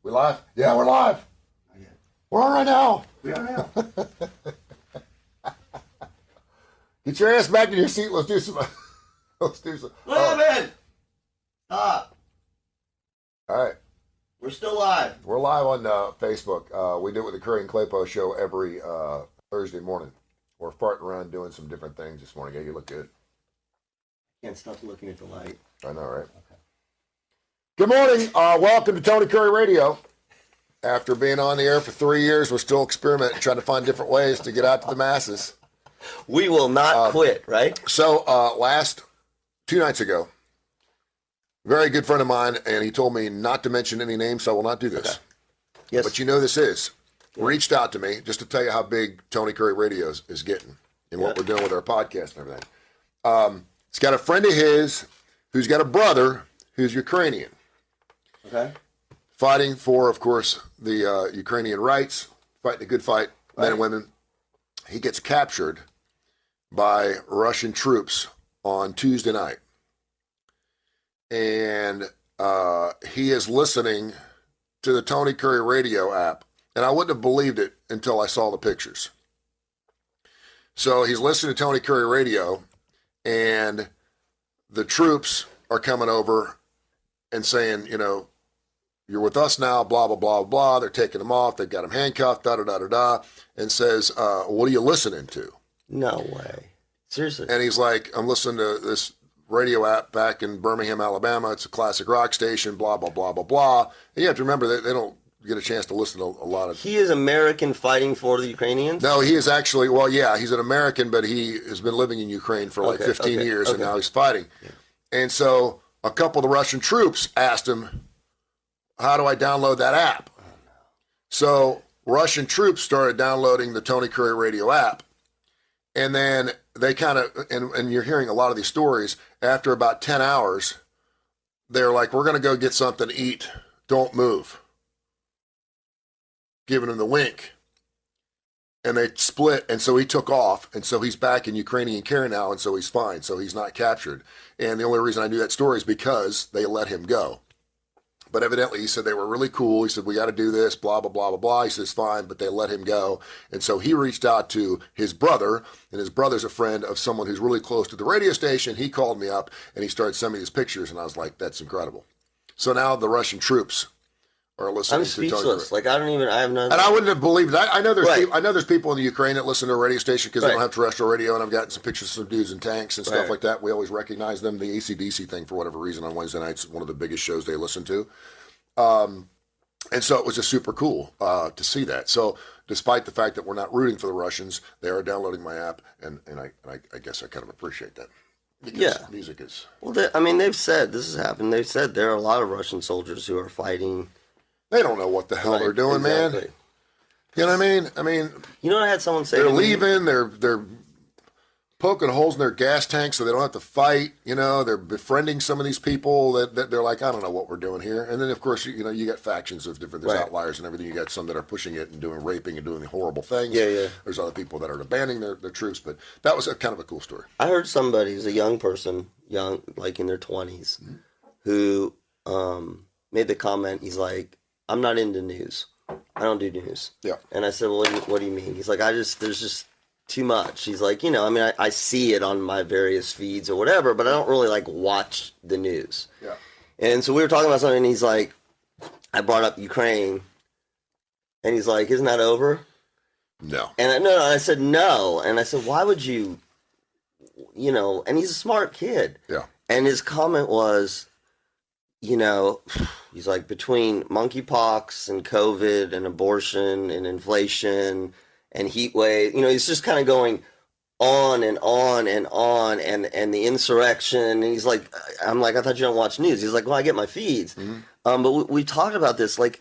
We live? Yeah, we're live. We're on right now. We are now. Get your ass back in your seat. Let's do some. Let's do some. Live Stop. All right. We're still live. We're live on Facebook. We do it with the Kurre and Klapow show every Thursday morning. We're farting around doing some different things this morning. Yeah, you look good. Can't stop looking at the light. I know, right? Okay. Good morning. Welcome to Tony Kurre Radio. After being on the air for 3 years, we're still experimenting, trying to find different ways to get out to the masses. We will not quit, right? So last 2 nights ago, a very good friend of mine, and he told me not to mention any names, so I will not do this. Okay. Yes. But you know this is. Reached out to me just to tell you how big Tony Kurre Radio is getting and what we're doing with our podcast and everything. He's got a friend of his who's got a brother who's Ukrainian. Okay. Fighting for, of course, the Ukrainian rights, fighting a good fight, men and women. He gets captured by Russian troops on Tuesday night. And he is listening to the Tony Kurre Radio app. And I wouldn't have believed it until I saw the pictures. So he's listening to Tony Kurre Radio, and the troops are coming over and saying, you know, you're with us now, blah, blah, blah, blah. They're taking him off. They've got him handcuffed, da-da-da-da-da, and says, what are you listening to? No way. Seriously. And he's like, I'm listening to this radio app back in Birmingham, Alabama. It's a classic rock station, blah, blah, blah, blah, blah. And you have to remember that they don't get a chance to listen to a lot of... He is American fighting for the Ukrainians? No, he is actually, well, yeah, he's an American, but he has been living in Ukraine for like 15 years, and now he's fighting. Yeah. And so a couple of the Russian troops asked him, how do I download that app? Oh, no. So Russian troops started downloading the Tony Kurre Radio app, and then they kind of, and you're hearing a lot of these stories, after about 10 hours, they're like, we're going to go get something to eat. Don't move. Giving him the wink. And they split, and so he took off, and so he's back in Ukrainian care now, and so he's fine, so he's not captured. And the only reason I knew that story is because they let him go. But evidently, he said they were really cool. He said, we got to do this, blah, blah, blah, blah, blah. He says, fine, but they let him go. And so he reached out to his brother, and his brother's a friend of someone who's really close to the radio station. He called me up, and he started sending me these pictures, and I was like, that's incredible. So now the Russian troops are listening I'm speechless. Like, I have no... And I wouldn't have believed it. I know there's people in the Ukraine that listen to a radio station because they don't have terrestrial radio, and I've gotten some pictures of some dudes in tanks and stuff like that. We always recognize them. The AC/DC thing, for whatever reason, on Wednesday nights, one of the biggest shows they listen to. And so it was just super cool to see that. So despite the fact that we're not rooting for the Russians, they are downloading my app, and I guess I kind of appreciate that. Because music is... Well, they've said, this has happened, they've said there are a lot of Russian soldiers who are fighting... They don't know what the hell they're doing, man. You know what I mean? You know what I had someone say? They're leaving. They're poking holes in their gas tanks so they don't have to fight. You know, they're befriending some of these people that they're like, I don't know what we're doing here. And then, of course, you know, you got factions of different, there's outliers and everything. You got some that are pushing it and doing raping and doing the horrible things. Yeah. There's other people that are abandoning their troops. But that was kind of a cool story. I heard somebody who's a young person, like in their 20s, who made the comment, he's like, I'm not into news. I don't do news. Yeah. And I said, well, what do you mean? He's like, there's just too much. He's like, you know, I mean, I see it on my various feeds or whatever, but I don't really like watch the news. Yeah. And so we were talking about something, and he's like, I brought up Ukraine, and he's like, isn't that over? No. And I said, no. And I said, why would you, you know, and he's a smart kid. Yeah. And his comment was, you know, he's like, between monkeypox and COVID and abortion and inflation and heat wave, you know, he's just kind of going on and on and on, and the insurrection. And he's like, I'm like, I thought you don't watch news. He's like, well, I get my feeds. Mm-hmm. But we talked about this, like,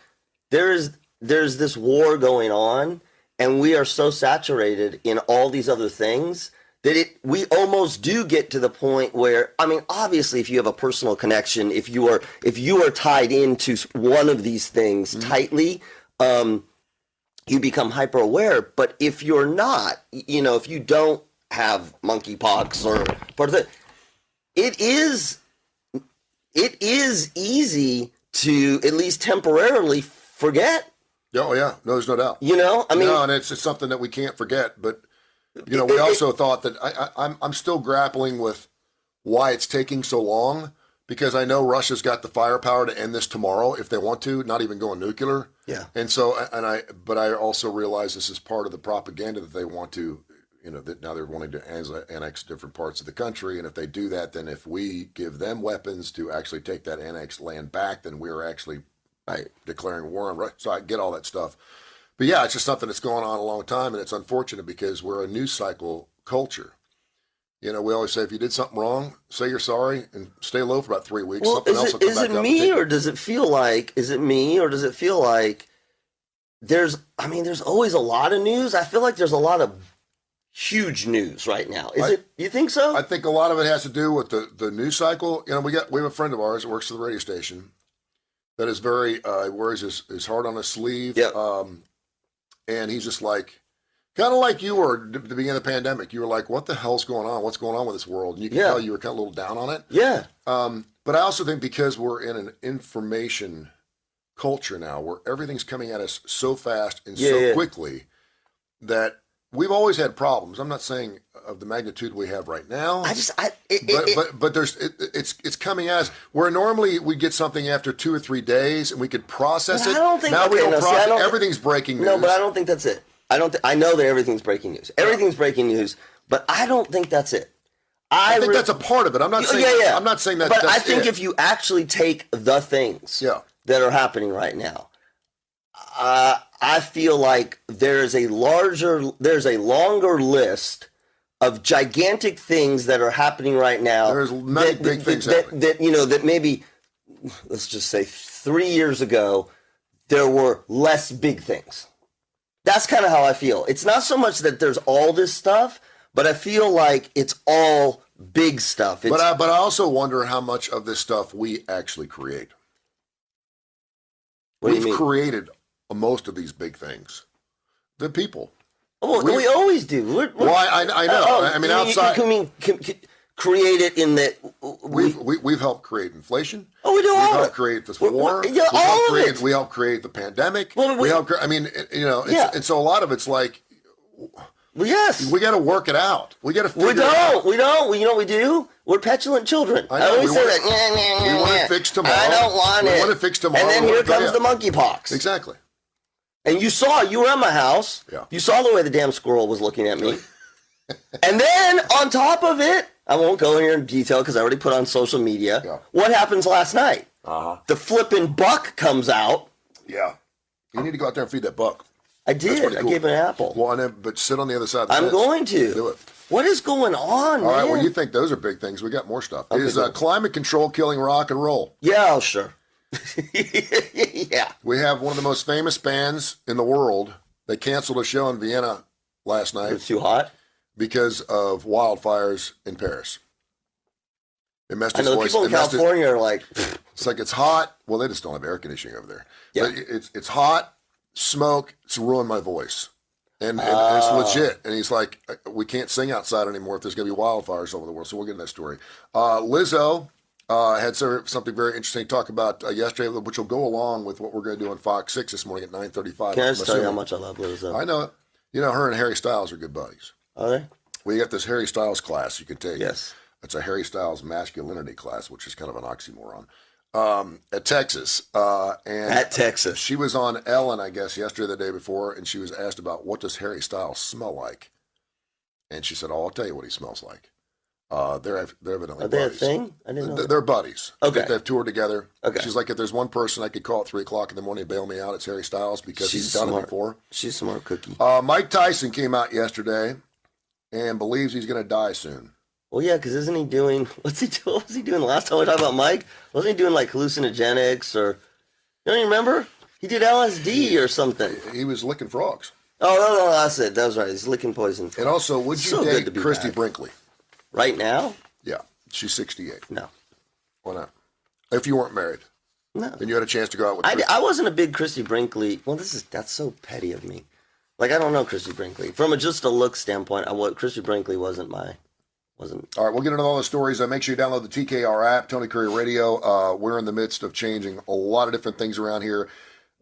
there's this war going on, and we are so saturated in all these other things that we almost do get to the point where, I mean, obviously, if you have a personal connection, if you are tied into one of these things tightly, you become hyper aware. But if you're not, you know, if you don't have monkeypox or part of it is easy to, at least temporarily, forget. Oh yeah, no, there's no doubt. I mean, no, and it's something that we can't forget. But we also thought that I'm still grappling with why it's taking so long, because I know Russia's got the firepower to end this tomorrow if they want to, not even going nuclear. Yeah. And so, but I also realize this is part of the propaganda that they want to, that now they're wanting to annex different parts of the country. And if they do that, then if we give them weapons to actually take that annexed land back, then we're actually declaring war on Russia. So I get all that stuff. But yeah, it's just something that's going on a long time. And it's unfortunate because we're a news cycle culture. We always say if you did something wrong, say you're sorry and stay low for about 3 weeks. Well, something else will come is back it up me or does it feel like, there's always a lot of news? I feel like there's a lot of huge news right now. You think so? I think a lot of it has to do with the news cycle. We have a friend of ours that works for the radio station that is very, wears his heart on his sleeve. Yep. And he's just like, kind of like you were at the beginning of the pandemic. You were like, what the hell's going on? What's going on with this world? And you can tell you were kind of a little down on it. Yeah. But I also think because we're in an information culture now where everything's coming at us so fast and so quickly that we've always had problems. I'm not saying of the magnitude we have right now. But it's coming at us where normally we get something after 2 or 3 days and we could process it. I don't think now we don't process. Everything's breaking news. No, but I don't think that's it. I know that everything's breaking news. Everything's breaking news, but I don't think that's it. I think that's a part of it. I'm not saying. I'm not saying that. But I think if you actually take the things that are happening right now, I feel like there's a longer list of gigantic things that are happening right now. There's many big things happening. That maybe, let's just say 3 years ago, there were less big things. That's kind of how I feel. It's not so much that there's all this stuff, but I feel like it's all big stuff. But I also wonder how much of this stuff we actually create. We've created most of these big things. The people. Oh, we always do. I know. I mean, outside. Create it in that we've helped create inflation. Oh, we do all We've helped create this war. We helped create the pandemic. And so a lot of it's like, yes, we got to work it out. We got to figure it out. We don't. You know what we do? We're petulant children. I always say that. We want it fixed tomorrow. I don't want it. We want it fixed tomorrow. And then here comes the monkeypox. Exactly. And you were at my house. Yeah. You saw the way the damn squirrel was looking at me. And then on top of it, I won't go in here in detail because I already put on social media. Yeah. What happens last night? Uh-huh. The flipping buck comes out. Yeah. You need to go out there and feed that buck. I did. Cool. I gave an apple. Well, but sit on the other side of the fence. I'm going to. Do it. What is going on, man? All right, well, you think those are big things. We got more stuff. Okay, is climate control killing rock and roll? Yeah, sure. Yeah. We have one of the most famous bands in the world. They canceled a show in Vienna last night. It's too hot? Because of wildfires in Paris. It messed his voice. People in California are like... It's like it's hot. Well, they just don't have air conditioning over there. Yeah. But it's hot, smoke, it's ruined my voice. And it's legit. And he's like, we can't sing outside anymore if there's going to be wildfires over the world. So we'll get into that story. Lizzo had something very interesting to talk about yesterday, which will go along with what we're going to do on Fox 6 this morning at 9:35. Can I just tell you how much I love Lizzo? I know it. Her and Harry Styles are good buddies. Are they? We got this Harry Styles class you can take. Yes. It's a Harry Styles masculinity class, which is kind of an oxymoron. At Texas. At Texas. She was on Ellen, I guess, yesterday or the day before, and she was asked about what does Harry Styles smell like? And she said, I'll tell you what he smells like. They're evidently Are they buddies. a thing? I didn't know. They're buddies. Okay. They've toured together. Okay. She's like, if there's one person I could call at 3 o'clock in the morning to bail me out, it's Harry Styles because he's done it before. She's a smart cookie. Mike Tyson came out yesterday and believes he's going to die soon. Well, yeah, because isn't he doing, what was he doing the last time we talked about Mike? Wasn't he doing like hallucinogenics or, you don't even remember? He did LSD or something. He was licking frogs. Oh, no, that's it. That was right. He's licking poison frogs. And also, would you date Christie Brinkley? Right now? Yeah, she's 68. No. Why not? If you weren't married. No. And you had a chance to go out with I wasn't a big Christie Brinkley. Well, that's so petty of me. Like, I don't know Christie Brinkley. From just a look standpoint, Christie Brinkley wasn't. All right, we'll get into all the stories. Make sure you download the TKR app, Tony Kurre Radio. We're in the midst of changing a lot of different things around here.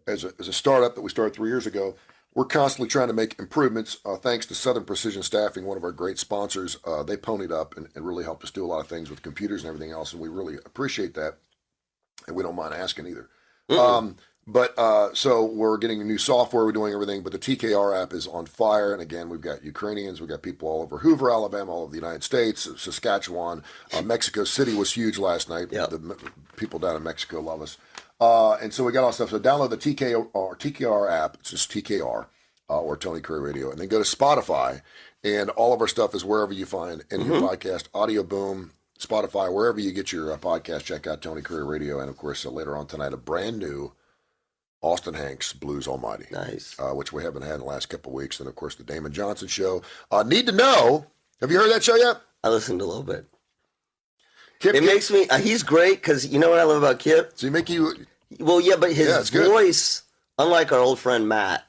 as a startup that we started 3 years ago, we're constantly trying to make improvements. Thanks to Southern Precision Staffing, one of our great sponsors, they ponied up and really helped us do a lot of things with computers and everything else, and we really appreciate that, and we don't mind asking either. So we're getting new software, we're doing everything, but the TKR app is on fire. And again, we've got Ukrainians, we've got people all over Hoover, Alabama, all over the United States, Saskatchewan, Mexico City was huge last night. Yep. The people down in Mexico love us. And so we got all stuff. So download the TKR app. It's just TKR or Tony Kurre Radio. And then go to Spotify. And all of our stuff is wherever you find any your podcast, Audio Boom, Spotify, wherever you get your podcast. Check out Tony Kurre Radio. And of course, later on tonight, a brand new Austin Hanks, Blues Almighty. Nice. Which we haven't had in the last couple of weeks. And of course, the Damon Johnson Show. Need to know. Have you heard that show yet? I listened a little bit. Kip, Makes me, he's great because you know what I love about Kip? So you make you. Well, yeah, but his voice, unlike our old friend Matt,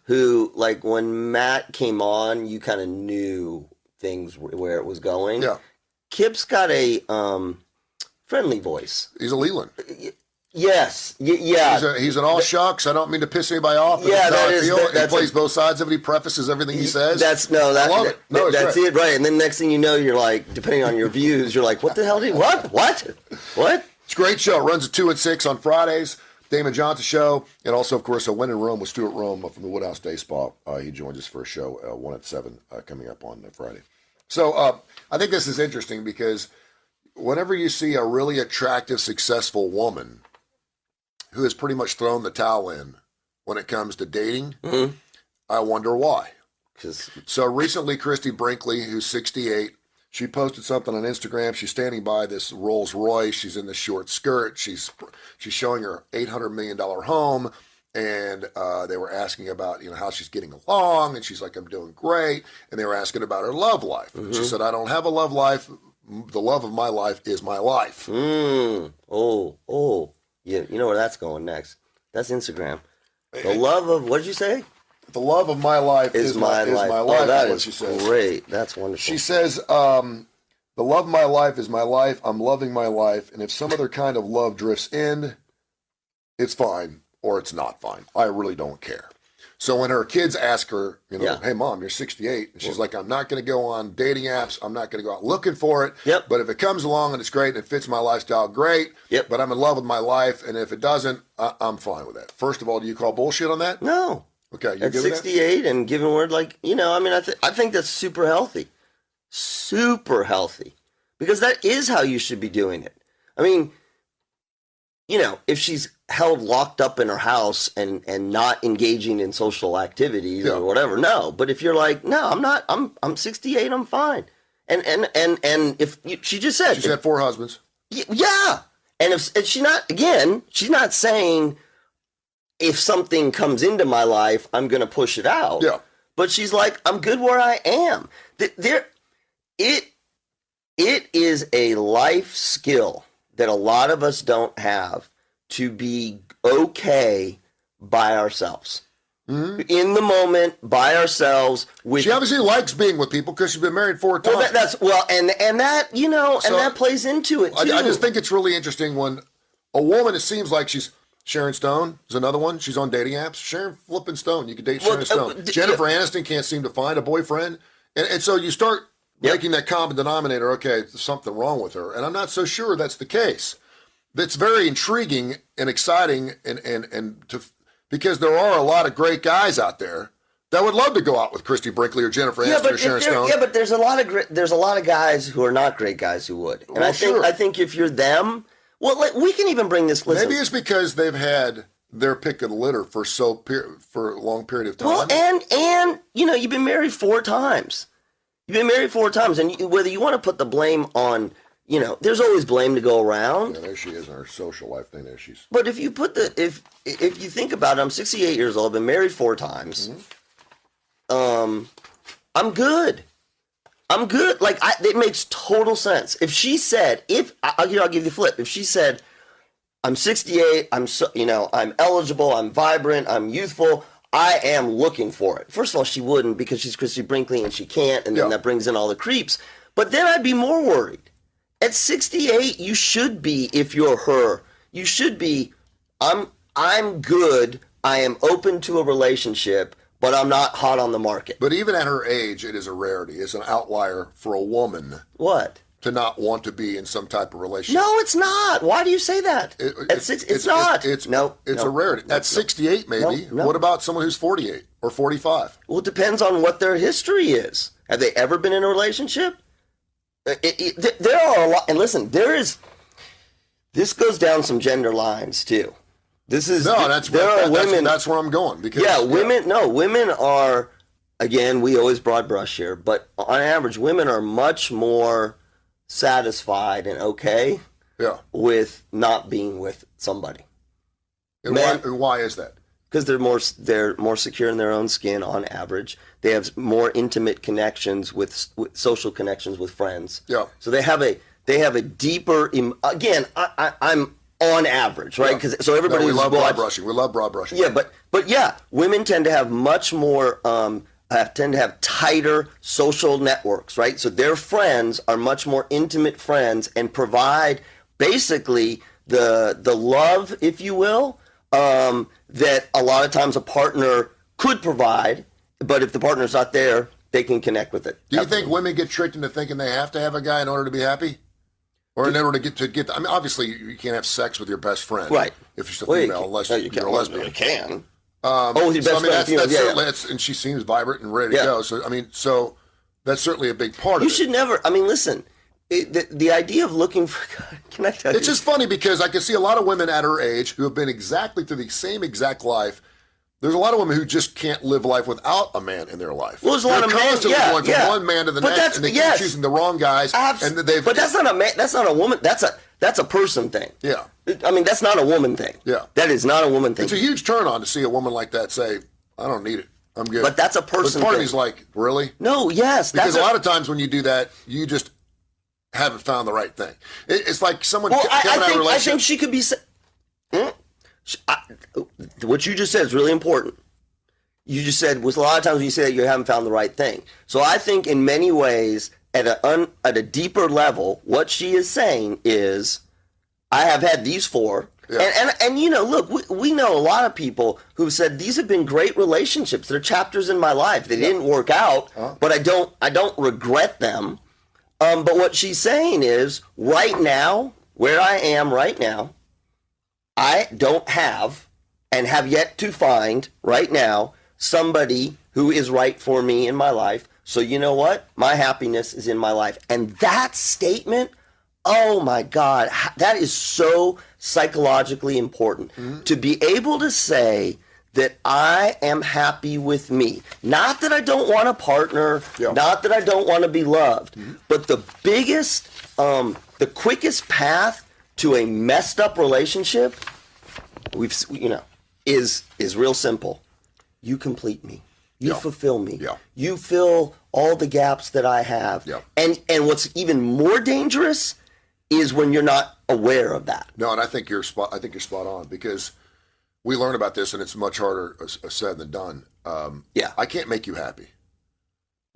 who, like, when Matt came on, you kind of knew things where it was going. Yeah. Kip's got a friendly voice. He's a Leland. Yes. Yeah. He's an all shucks. I don't mean to piss anybody off. But Yeah, that's that how I is. feel. He plays both sides of it. He prefaces everything he says. That's I love it. No, that's right. it, right? And then next thing you know, you're like, depending on your views, you're like, what the hell did what? It's a great show. It runs at 2 and 6 on Fridays. Damon Johnson Show, and also, of course, a Win in Rome with Stuart Rome from the Woodhouse Day Spa. He joins us for a show, 1 at 7, coming up on Friday. So I think this is interesting because whenever you see a really attractive, successful woman who has pretty much thrown the towel in when it comes to dating, I wonder why. So recently, Christie Brinkley, who's 68, she posted something on Instagram. She's standing by this Rolls Royce. She's in the short skirt. She's showing her $800 million home, and they were asking about how she's getting along, and she's like, I'm doing great. And they were asking about her love life. She said, I don't have a love life. The love of my life is my life. Yeah, you know where that's going next. That's Instagram. The love of, what did you say? The love of my life is my life. Oh, that is is she says. great. That's wonderful. She says, the love of my life is my life. I'm loving my life. And if some other kind of love drifts in, it's fine or it's not fine. I really don't care. So when her kids ask her, hey, Mom, you're 68. And she's like, I'm not going to go on dating apps. I'm not going to go out looking for it. Yep. But if it comes along and it's great and it fits my lifestyle, great. Yep. But I'm in love with my life. And if it doesn't, I'm fine with that. First of all, do you call bullshit on that? No. Okay. You At 68 and giving word, like, I think that's super healthy. Super healthy. Because that is how you should be doing it. I mean, if she's held locked up in her house and not engaging in social activities or whatever, no. But if you're like, no, I'm not, I'm 68, I'm fine. And if she just said she's had 4 husbands. Yeah. And if she's not saying if something comes into my life, I'm going to push it out. Yeah. But she's like, I'm good where I am. It is a life skill that a lot of us don't have, to be okay by ourselves. In the moment, by ourselves. She obviously likes being with people because she's been married 4 times. And that plays into it too. I just think it's really interesting when a woman, it seems like she's Sharon Stone is another one. She's on dating apps. Sharon flipping Stone. You could date Sharon Stone. Jennifer Aniston can't seem to find a boyfriend. And so you start making that common denominator, okay, there's something wrong with her. And I'm not so sure that's the case. That's very intriguing and exciting because there are a lot of great guys out there that would love to go out with Christie Brinkley or Jennifer Aniston or Sharon Stone. Yeah, but there's a lot of guys who are not great guys who would. And I think if you're them, we can even bring this. Listen. Maybe it's because they've had their pick of the litter for a long period of time. Well, and you've been married 4 times. And whether you want to put the blame on, there's always blame to go around. Yeah, there she is in her social life thing. There she's. But if you put if you think about it, I'm 68 years old, been married 4 times. I'm good. Like it makes total sense. If she said, I'll give you the flip. If she said, I'm 68, I'm eligible, I'm vibrant, I'm youthful, I am looking for it. First of all, she wouldn't because she's Christie Brinkley and she can't, and then that brings in all the creeps. But then I'd be more worried. At 68, you should be, if you're her, you should be, I'm good I am open to a relationship, but I'm not hot on the market. But even at her age, it is a rarity. It's an outlier for a woman What? to not want to be in some type of relationship. No, it's not. Why do you say that? It's not. It's no, a rarity. At 68, maybe. No. What about someone who's 48 or 45? Well, it depends on what their history is. Have they ever been in a relationship? There are a lot, and listen, this goes down some gender lines too. That's where I'm going. Because women are, again, we always broad brush here, but on average, women are much more satisfied and okay with not being with somebody. And why is that? Because they're more secure in their own skin on average. They have more intimate connections with social connections with friends. Yeah. So they have a deeper. Again, I'm on average, right? Because so everybody we love broad brushing. We love broad brushing. Yeah, but yeah, women tend to have much more. Tend to have tighter social networks, right? So their friends are much more intimate friends and provide basically the love, if you will, that a lot of times a partner could provide, but if the partner's not there, they can connect with it. Do you think women get tricked into thinking they have to have a guy in order to be happy? Or in order to get I mean, obviously, you can't have sex with your best friend. Right. If you're a female, unless you're a lesbian. You can. With your best friend. That's and she seems vibrant and ready to go. So, I mean, that's certainly a big part of it. You should never, I mean, listen, the idea of looking for, can I tell you? It's just funny because I can see a lot of women at her age who have been exactly through the same exact life. There's a lot of women who just can't live life without a man in their life. Well, there's a lot of men, constantly going from one man to the next, and they keep choosing the wrong guys. But that's not a man. That's not a woman. That's a person thing. Yeah. I mean, that's not a woman thing. Yeah. That is not a woman thing. It's a huge turn on to see a woman like that say, "I don't need it. I'm good." But that's a person. But part of me's like, really? No. Yes. Because a lot of times when you do that, you just haven't found the right thing. It's like someone. Well, I think she could be. What you just said is really important. You just said was a lot of times when you say that you haven't found the right thing. So I think in many ways, at a deeper level, what she is saying is, I have had these four, and you know, look, we know a lot of people who've said these have been great relationships. They're chapters in my life. They didn't work out, but I don't regret them. But what she's saying is, right now, where I am right now, I don't have and have yet to find right now somebody who is right for me in my life. So you know what? My happiness is in my life. And that statement, oh my God, that is so psychologically important. Mm-hmm. To be able to say that I am happy with me. Not that I don't want a partner, not that I don't want to be loved, but the biggest, the quickest path to a messed up relationship, is real simple. You complete me. You fulfill me. Yeah. You fill all the gaps that I have. Yeah. And what's even more dangerous is when you're not aware of that. No, and I think you're spot on, because we learn about this and it's much harder said than done. I can't make you happy.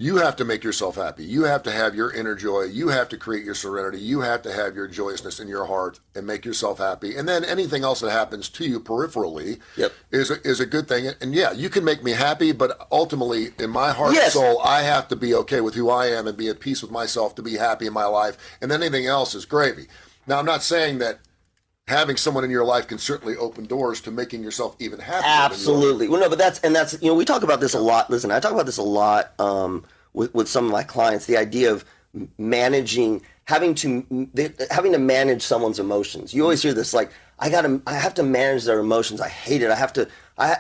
You have to make yourself happy. You have to have your inner joy. You have to create your serenity. You have to have your joyousness in your heart and make yourself happy. And then anything else that happens to you peripherally is a good thing. And you can make me happy, but ultimately in my heart and soul, I have to be okay with who I am and be at peace with myself to be happy in my life. And then anything else is gravy. Now, I'm not saying that having someone in your life can certainly open doors to making yourself even happier. Absolutely. Well, no, but that's we talk about this a lot. Listen, I talk about this a lot with some of my clients. The idea of having to manage someone's emotions. You always hear this, like, I have to manage their emotions. I hate it.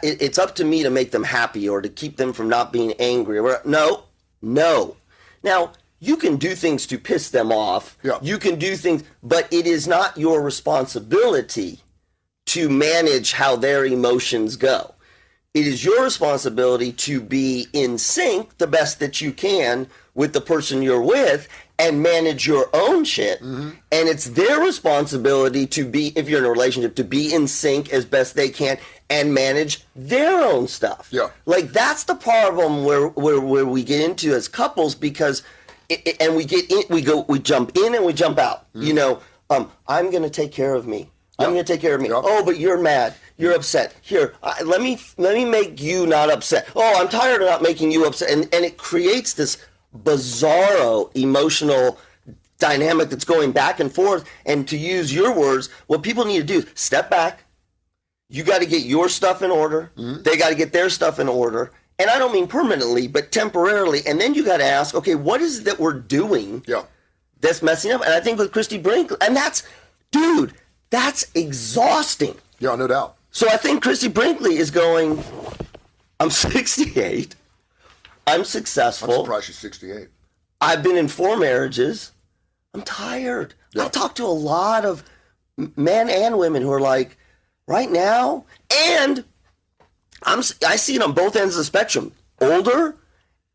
It's up to me to make them happy or to keep them from not being angry. No. Now, you can do things to piss them off. Yeah. You can do things, but it is not your responsibility to manage how their emotions go. It is your responsibility to be in sync the best that you can with the person you're with and manage your own shit. Mm-hmm. And it's their responsibility to be, if you're in a relationship, to be in sync as best they can and manage their own stuff. Yeah. Like, that's the problem where we get into as couples, because we jump in and we jump out. Mm-hmm. I'm going to take care of me. I'm going to take care of me. Yep. Oh, but you're mad. You're upset. Here, let me make you not upset. Oh, I'm tired of not making you upset. And it creates this bizarro emotional dynamic that's going back and forth. And to use your words, what people need to do is step back. You got to get your stuff in order. Mm-hmm. They got to get their stuff in order. And I don't mean permanently, but temporarily. And then you got to ask, okay, what is it that we're doing that's messing up? And I think with Christie Brinkley, and that's exhausting. Yeah, no doubt. So I think Christie Brinkley is going, I'm 68. I'm successful. I'm surprised she's 68. I've been in 4 marriages. I'm tired. Yeah. I've talked to a lot of men and women who are like, right now, and I see it on both ends of the spectrum, older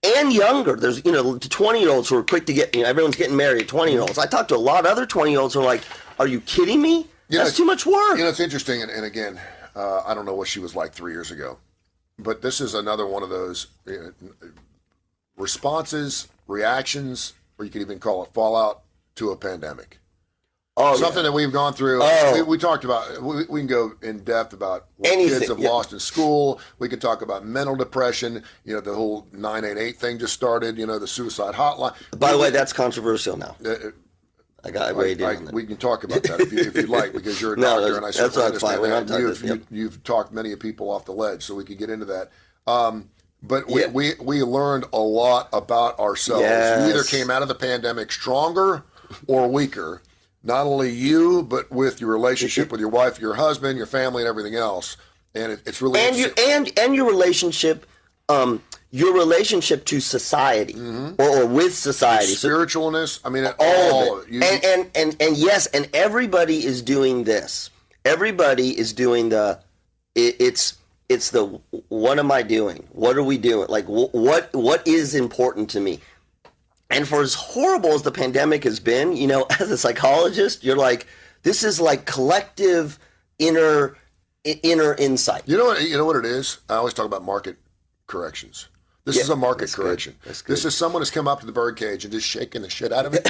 and younger. There's, 20-year-olds who are quick to get, everyone's getting married, 20-year-olds. I talked to a lot of other 20-year-olds who are like, are you kidding me? That's too much work. It's interesting, and again, I don't know what she was like 3 years ago, but this is another one of those responses, reactions, or you could even call it fallout to a pandemic. Oh, something that we've gone through. Oh. We talked about. We can go in depth about what Anything, kids have lost in school. We could talk about mental depression. The whole 988 thing just started. The suicide hotline. By the way, that's controversial now. I got weighed in on that. We can talk about that if you'd like, because you're a doctor, and I certainly understand that. You've talked many people off the ledge, so we could get into that. But we learned a lot about ourselves. Yes. You either came out of the pandemic stronger or weaker. Not only you, but with your relationship with your wife, your husband, your family, and everything else. And it's really and your relationship, to society, or with society, spiritualness. I mean, all of it. And yes, and everybody is doing this. Everybody is doing it's the what am I doing? What are we doing? Like what is important to me? And for as horrible as the pandemic has been, as a psychologist, you're like, this is like collective inner insight. You know what it is? I always talk about market corrections. This is a market correction. This is someone who's come up to the birdcage and just shaking the shit out of it,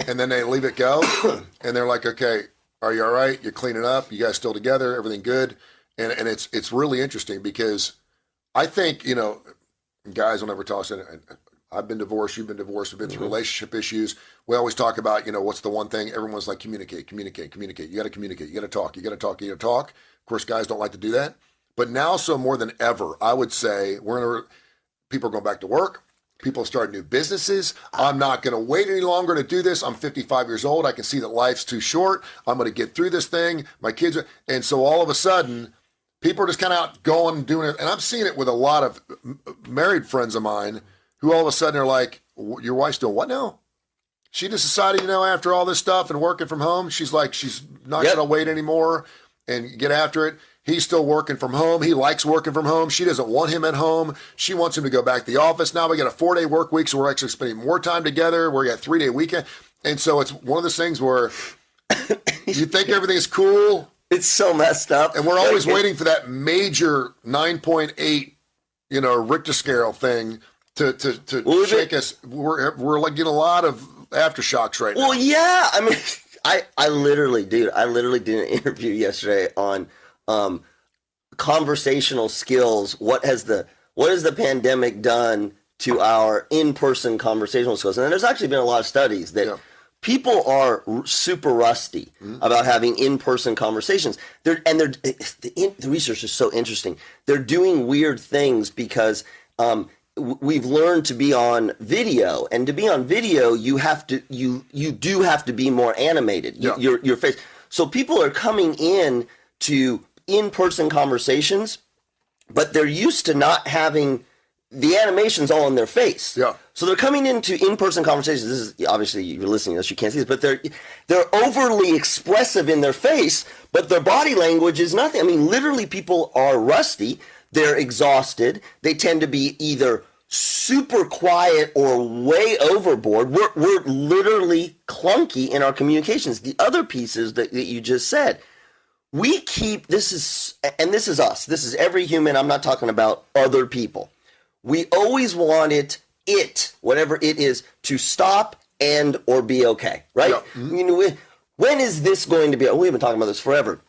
and then they leave it go, and they're like, okay, are you all right? You clean it up. You guys still together? Everything good? And it's really interesting because I think, guys will never talk. I've been divorced. You've been divorced. We've been through relationship issues. We always talk about, what's the one thing? Everyone's like, communicate. You got to communicate. You got to talk. You got to talk. Of course, guys don't like to do that. But now, so more than ever, I would say people are going back to work. People are starting new businesses. I'm not going to wait any longer to do this. I'm 55 years old. I can see that life's too short. I'm going to get through this thing. My kids are, and so all of a sudden, people are just kind of out going and doing it. And I'm seeing it with a lot of married friends of mine who all of a sudden are like, your wife's doing what now? She just decided, after all this stuff and working from home, she's like, she's not going to wait anymore and get after it. He's still working from home. He likes working from home. She doesn't want him at home. She wants him to go back to the office. Now we got a 4-day work week, so we're actually spending more time together. We got a 3-day weekend. And so it's one of those things where you think everything's cool. It's so messed up. And we're always waiting for that major 9.8, Richter scale thing to shake us. We're like getting a lot of aftershocks right now. Well, yeah. I mean, I literally did an interview yesterday on conversational skills. What has the pandemic done to our in-person conversational skills? And there's actually been a lot of studies that people are super rusty about having in-person conversations. The research is so interesting. They're doing weird things because we've learned to be on video, and to be on video, you do have to be more animated. Your face. So people are coming in to in-person conversations, but they're used to not having the animations all in their face. Yeah. So they're coming into in-person conversations. This is obviously, you're listening to this, you can't see this, but they're overly expressive in their face, but their body language is nothing. I mean, literally, people are rusty. They're exhausted. They tend to be either super quiet or way overboard. We're literally clunky in our communications. The other pieces that you just said, we keep, this is us. This is every human. I'm not talking about other people. We always want whatever it is, to stop and or be okay, right? Yeah. When is this going to be? We've been talking about this forever.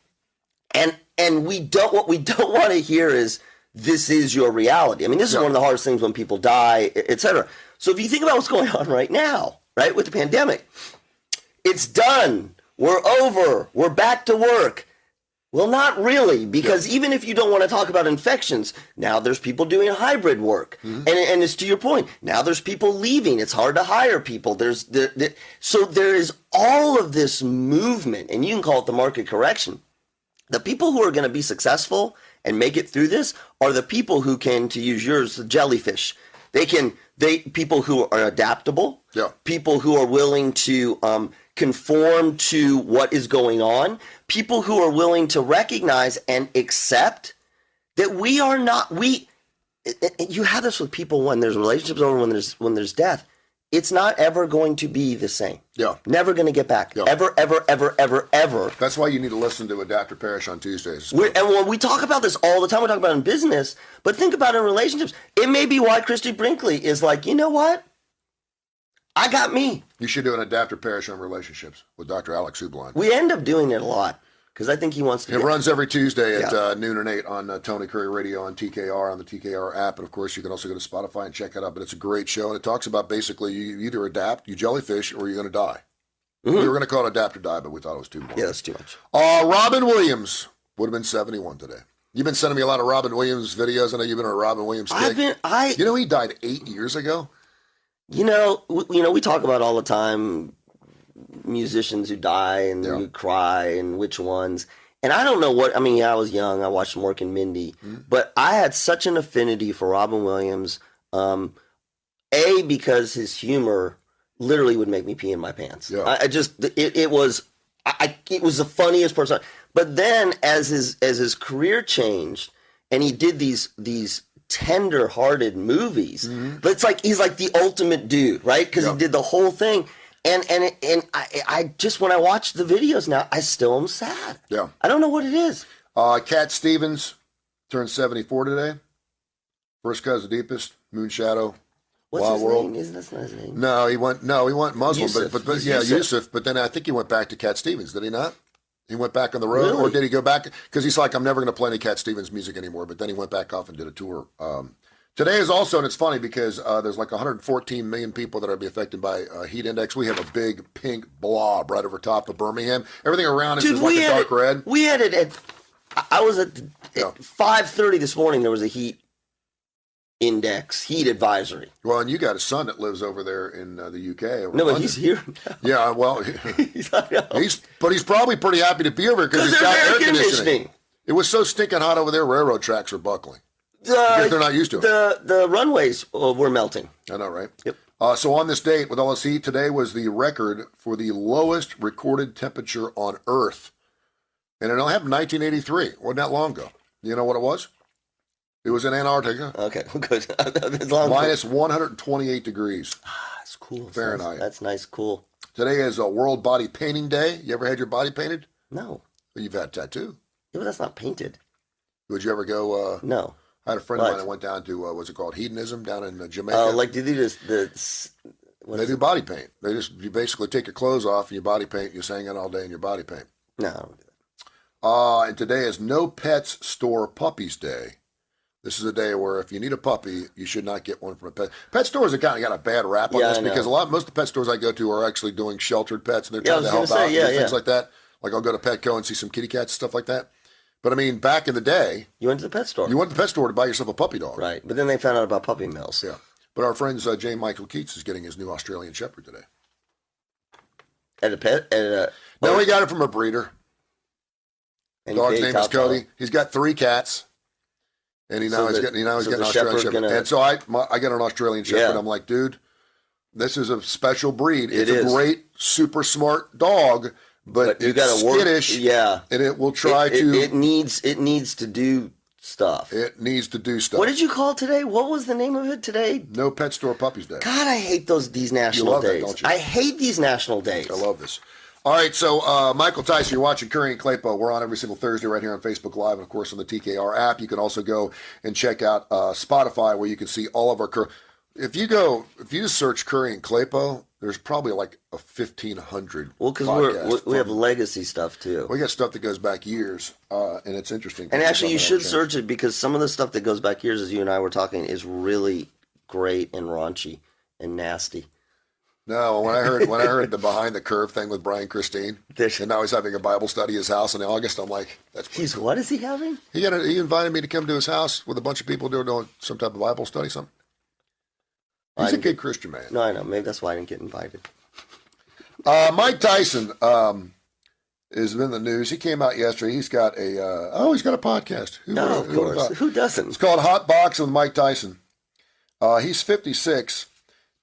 And what we don't want to hear is, this is your reality. I mean, this is one of the hardest things when people die, et cetera. So if you think about what's going on right now, right, with the pandemic, it's done. We're over. We're back to work. Well, not really, because even if you don't want to talk about infections, now there's people doing hybrid work. And it's to your point. Now there's people leaving. It's hard to hire people. So there is all of this movement, and you can call it the market correction. The people who are going to be successful and make it through this are the people who can, to use yours, the jellyfish. People who are adaptable, people who are willing to conform to what is going on, people who are willing to recognize and accept that we are not, you have this with people when there's relationships over, when there's death. It's not ever going to be the same. Yeah. Never going to get back. Yeah. Ever, ever, ever, ever, ever. That's why you need to listen to Adapt or Perish on Tuesdays. And when we talk about this all the time, we talk about it in business, but think about it in relationships. It may be why Christie Brinkley is like, you know what? I got me. You should do an Adapt or Perish on relationships with Dr. Alex Subline. We end up doing it a lot. Because I think he wants to. It runs every Tuesday at noon and 8 on Tony Kurre Radio on TKR, on the TKR app. And, of course, you can also go to Spotify and check it out. But it's a great show. And it talks about basically you either adapt, you jellyfish, or you're going to die. We were going to call it Adapt or Die, but we thought it was too much. Yeah, that's too much. Robin Williams would have been 71 today. You've been sending me a lot of Robin Williams videos. I know you've been on a Robin Williams kick. You know he died 8 years ago? You know, we talk about all the time musicians who die and who cry and which ones. And I don't know I was young. I watched Mork and Mindy. But I had such an affinity for Robin Williams. Because his humor literally would make me pee in my pants. Yeah. It was the funniest person. But then as his career changed and he did these tender-hearted movies, it's like he's like the ultimate dude, right? Because he did the whole thing. And I just, when I watch the videos now, I still am sad. Yeah. I don't know what it is. Cat Stevens turned 74 today. First Cousin Deepest, Moon Shadow, What's Wild his World. name? Isn't that his name? No, he went Muslim, Yusuf. but Yusuf. But then I think he went back to Cat Stevens, did he not? He went back on the road, Really? or did he go back? Because he's like, I'm never going to play any Cat Stevens music anymore. But then he went back off and did a tour. Today is also, and it's funny because there's like 114 million people that are be affected by heat index. We have a big pink blob right over top of Birmingham. Everything around us is like a dark red. We had it at 5:30 this morning. There was a heat advisory. Well, and you got a son that lives over there in the UK. No, but he's here now. Yeah, well, he's probably pretty happy to be over because he's got air conditioning. It was so stinking hot over there, railroad tracks are buckling. Because they're not used to it. The runways were melting. I know, right? Yep. So on this date, with all this heat, today was the record for the lowest recorded temperature on Earth. And it only happened in 1983. Wasn't that long ago. You know what it was? It was in Antarctica. Okay, good. Minus 128 degrees. That's cool. Fahrenheit. That's nice, cool. Today is a World Body Painting Day. You ever had your body painted? No. Well, you've had a tattoo. Yeah, but that's not painted. Would you ever go... No. I had a friend of mine that went down to, what's it called, hedonism down in Jamaica. Like, do they just... They do body paint. You basically take your clothes off and you body paint. You hang out all day in your body paint. No, I don't do that. And today is No Pets Store Puppies Day. This is a day where if you need a puppy, you should not get one from a pet. Pet stores have kind of got a bad rap on this because most of the pet stores I go to are actually doing sheltered pets and they're trying to help out and things like that. Like I'll go to Petco and see some kitty cats and stuff like that. But I mean, back in the day, you went to the pet store. You went to the pet store to buy yourself a puppy dog, right? But then they found out about puppy mills. Yeah. But our friends J. Michael Keats is getting his new Australian Shepherd today. No, he got it from a breeder. And dog's name is Cody. He's got 3 cats, and he's getting an Australian Shepherd. And so I got an Australian Shepherd. Yeah. I'm like, dude, this is a special breed. It's a great, super smart dog. But it's skittish, and it will try to... It needs to do stuff. It needs to do stuff. What did you call it today? What was the name of it today? No Pet Store Puppies Day. God, I hate these national days. That, don't you? I hate these national days. I love this. All right, so Michael Tyson, you're watching Kurre and Klapow. We're on every single Thursday right here on Facebook Live and, of course, on the TKR app. You can also go and check out Spotify where you can see all of our... If you just search Kurre and Klapow, there's probably like a 1,500. Well, because we have legacy stuff too. We got stuff that goes back years, and it's interesting. And actually, you should search it, because some of the stuff that goes back years, as you and I were talking, is really great and raunchy and nasty. No, when I heard the Behind the Curve thing with Brian Christine, and now he's having a Bible study at his house in August, I'm like, that's pretty cool. What is he having? He invited me to come to his house with a bunch of people doing some type of Bible study, something. He's a good Christian man. No, I know. Maybe that's why I didn't get invited. Mike Tyson is in the news. He came out yesterday. He's got a podcast. Of course. Who doesn't? It's called Hot Boxing with Mike Tyson. He's 56.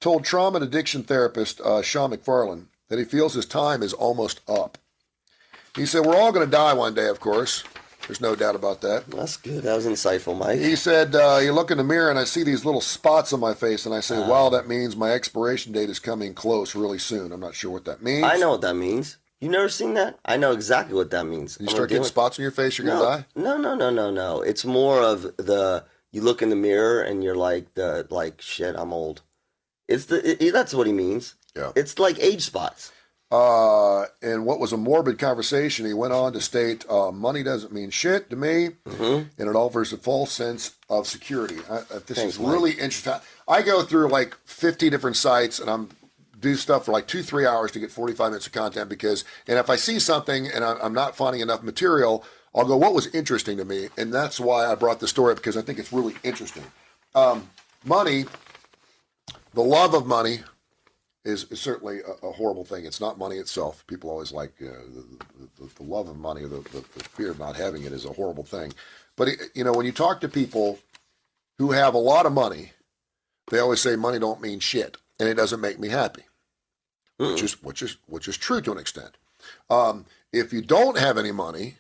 Told trauma and addiction therapist Sean McFarlane that he feels his time is almost up. He said, we're all going to die one day, of course. There's no doubt about that. That's good. That was insightful, Mike. He said, you look in the mirror and I see these little spots on my face, and I say, wow, that means my expiration date is coming close really soon. I'm not sure what that means. I know what that means. You never seen that? I know exactly what that means. You start getting spots on your face, you're going to die? No. It's more of you look in the mirror and you're like, shit, I'm old. That's what he means. Yeah. It's like age spots. And what was a morbid conversation, he went on to state, money doesn't mean shit to me, and it offers a false sense of security. This is really interesting. I go through like 50 different sites, and do stuff for like 2-3 hours to get 45 minutes of content, and if I see something and I'm not finding enough material, I'll go, what was interesting to me? And that's why I brought the story up, because I think it's really interesting. Money, the love of money, is certainly a horrible thing. It's not money itself. People always like the love of money, or the fear of not having it is a horrible thing. But when you talk to people who have a lot of money, they always say money don't mean shit, and it doesn't make me happy, which is true to an extent. If you don't have any money,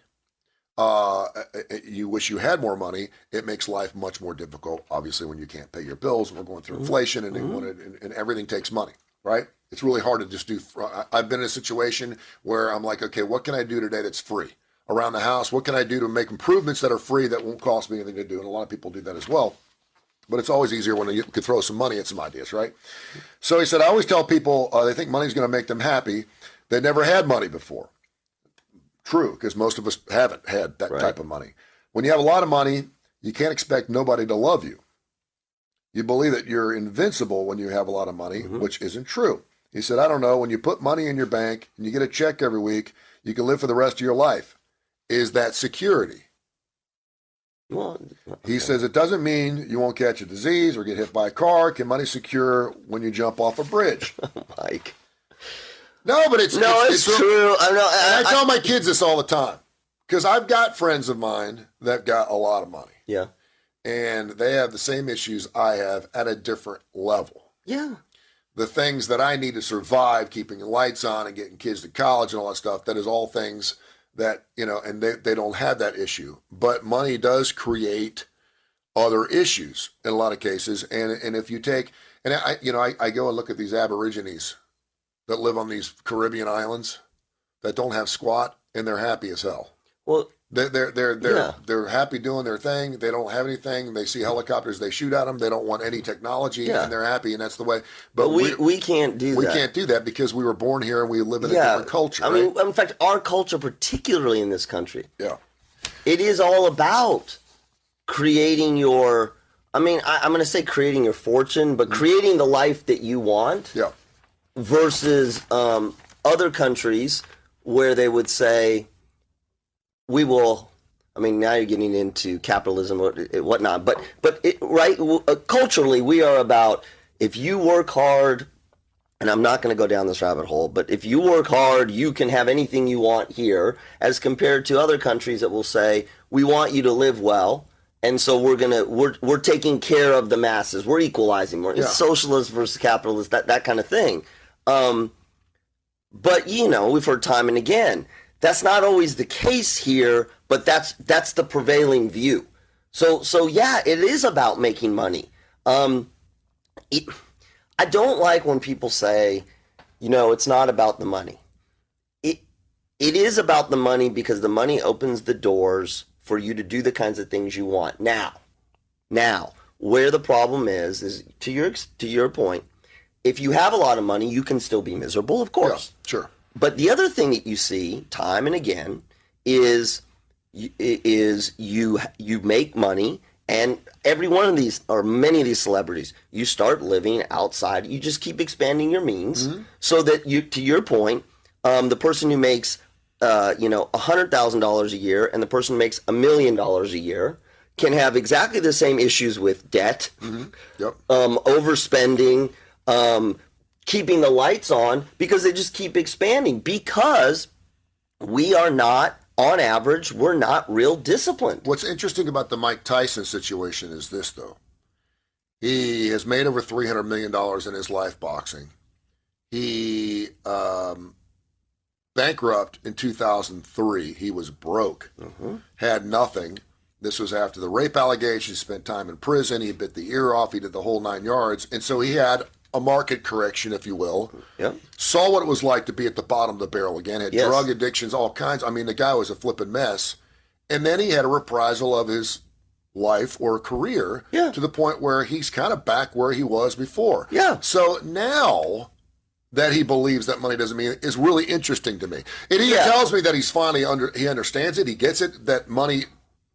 you wish you had more money. It makes life much more difficult. Obviously, when you can't pay your bills, and we're going through inflation, and everything takes money. Right? It's really hard to just do. I've been in a situation where I'm like, okay, what can I do today that's free around the house? What can I do to make improvements that are free that won't cost me anything to do? And a lot of people do that as well. But it's always easier when you can throw some money at some ideas, right? So he said, I always tell people they think money's going to make them happy. They never had money before. True, because most of us haven't had that type of money. When you have a lot of money, you can't expect nobody to love you. You believe that you're invincible when you have a lot of money, which isn't true. He said, I don't know, when you put money in your bank and you get a check every week, you can live for the rest of your life. Is that security? Well, He says, it doesn't mean you won't catch a disease or get hit by a car. Can money secure when you jump off a bridge? Mike. No, but it's true. I tell my kids this all the time, because I've got friends of mine that got a lot of money. Yeah. And they have the same issues I have at a different level. Yeah. The things that I need to survive, keeping the lights on and getting kids to college and all that stuff, that is all things that, and they don't have that issue. But money does create other issues in a lot of cases. And if you take, and I go and look at these Aborigines that live on these Caribbean islands that don't have squat, and they're happy as hell. Well, They're happy doing their thing. They don't have anything. They see helicopters, they shoot at them. They don't want any technology, and they're happy, and that's the way. But we can't do that. We can't do that because we were born here and we live in a different culture. I mean, in fact, our culture, particularly in this country, it is all about creating your. I mean, I'm going to say creating your fortune, but creating the life that you want. Yeah. Versus other countries where they would say, we will. I mean, now you're getting into capitalism or whatnot, but culturally, we are about, if you work hard, and I'm not going to go down this rabbit hole, but if you work hard, you can have anything you want here, as compared to other countries that will say, we want you to live well, and so we're taking care of the masses, we're equalizing, we're socialist versus capitalist, that kind of thing. But we've heard time and again, that's not always the case here, but that's the prevailing view. So yeah, it is about making money. I don't like when people say, it's not about the money. It is about the money because the money opens the doors for you to do the kinds of things you want. Now, where the problem is to your point, if you have a lot of money, you can still be miserable, of course. Yeah, sure. But the other thing that you see time and again is you make money, and every one of these, or many of these celebrities, you start living outside. You just keep expanding your means, so that you, to your point, the person who makes $100,000 a year and the person who makes $1 million a year can have exactly the same issues with debt, overspending, keeping the lights on, because they just keep expanding, because we are not, on average, we're not real disciplined. What's interesting about the Mike Tyson situation is this, though. He has made over $300 million in his life boxing. He bankrupt in 2003. He was broke, had nothing. This was after the rape allegations. He spent time in prison. He bit the ear off. He did the whole 9 yards. And so he had a market correction, if you will. Yep. Saw what it was like to be at the bottom of the barrel again. Had drug addictions, all kinds. I mean, the guy was a flipping mess. And then he had a reprisal of his life or career to the point where he's kind of back where he was before. Yeah. So now that he believes that money doesn't mean it is really interesting to me. It either tells me that he's finally he understands it, he gets it, that money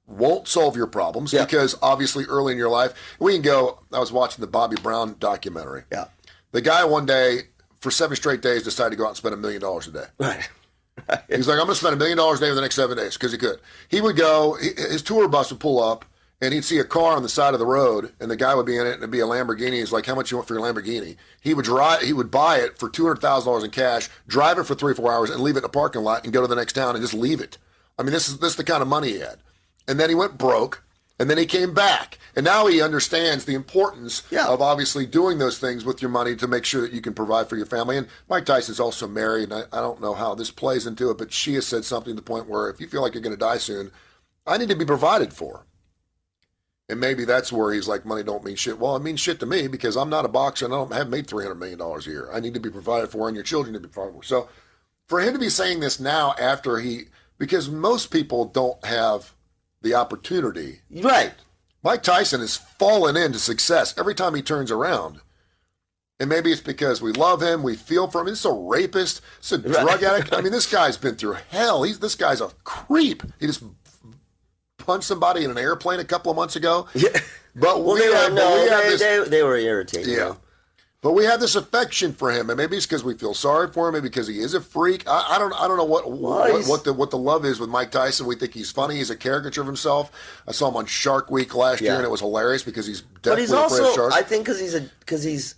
won't solve your problems, because obviously early in your life, we can go, I was watching the Bobby Brown documentary. Yeah. The guy one day, for 7 straight days, decided to go out and spend $1 million a day. Right. He's like, I'm going to spend $1 million a day for the next 7 days, because he could. He would go, his tour bus would pull up, and he'd see a car on the side of the road, and the guy would be in it, and it'd be a Lamborghini. He's like, how much you want for your Lamborghini? He would buy it for $200,000 in cash, drive it for 3 or 4 hours, and leave it in a parking lot, and go to the next town and just leave it. I mean, this is the kind of money he had. And then he went broke, and then he came back. And now he understands the importance of obviously doing those things with your money to make sure that you can provide for your family. And Mike Tyson's also married, and I don't know how this plays into it, but she has said something to the point where if you feel like you're going to die soon, I need to be provided for. And maybe that's where he's like, money don't mean shit. Well, it means shit to me, because I'm not a boxer and I haven't made $300 million a year. I need to be provided for, and your children need to be provided for. So for him to be saying this now after because most people don't have the opportunity. Right. Mike Tyson has fallen into success every time he turns around. And maybe it's because we love him, we feel for him. He's a rapist, he's a drug addict. I mean, this guy's been through hell. This guy's a creep. He just punched somebody in an airplane a couple of months ago. Yeah. But they were irritating. Yeah. But we have this affection for him, and maybe it's because we feel sorry for him, maybe because he is a freak. I don't know what the love is with Mike Tyson. We think he's funny. He's a caricature of himself. I saw him on Shark Week last year, and it was hilarious because he's definitely afraid of sharks. I think he's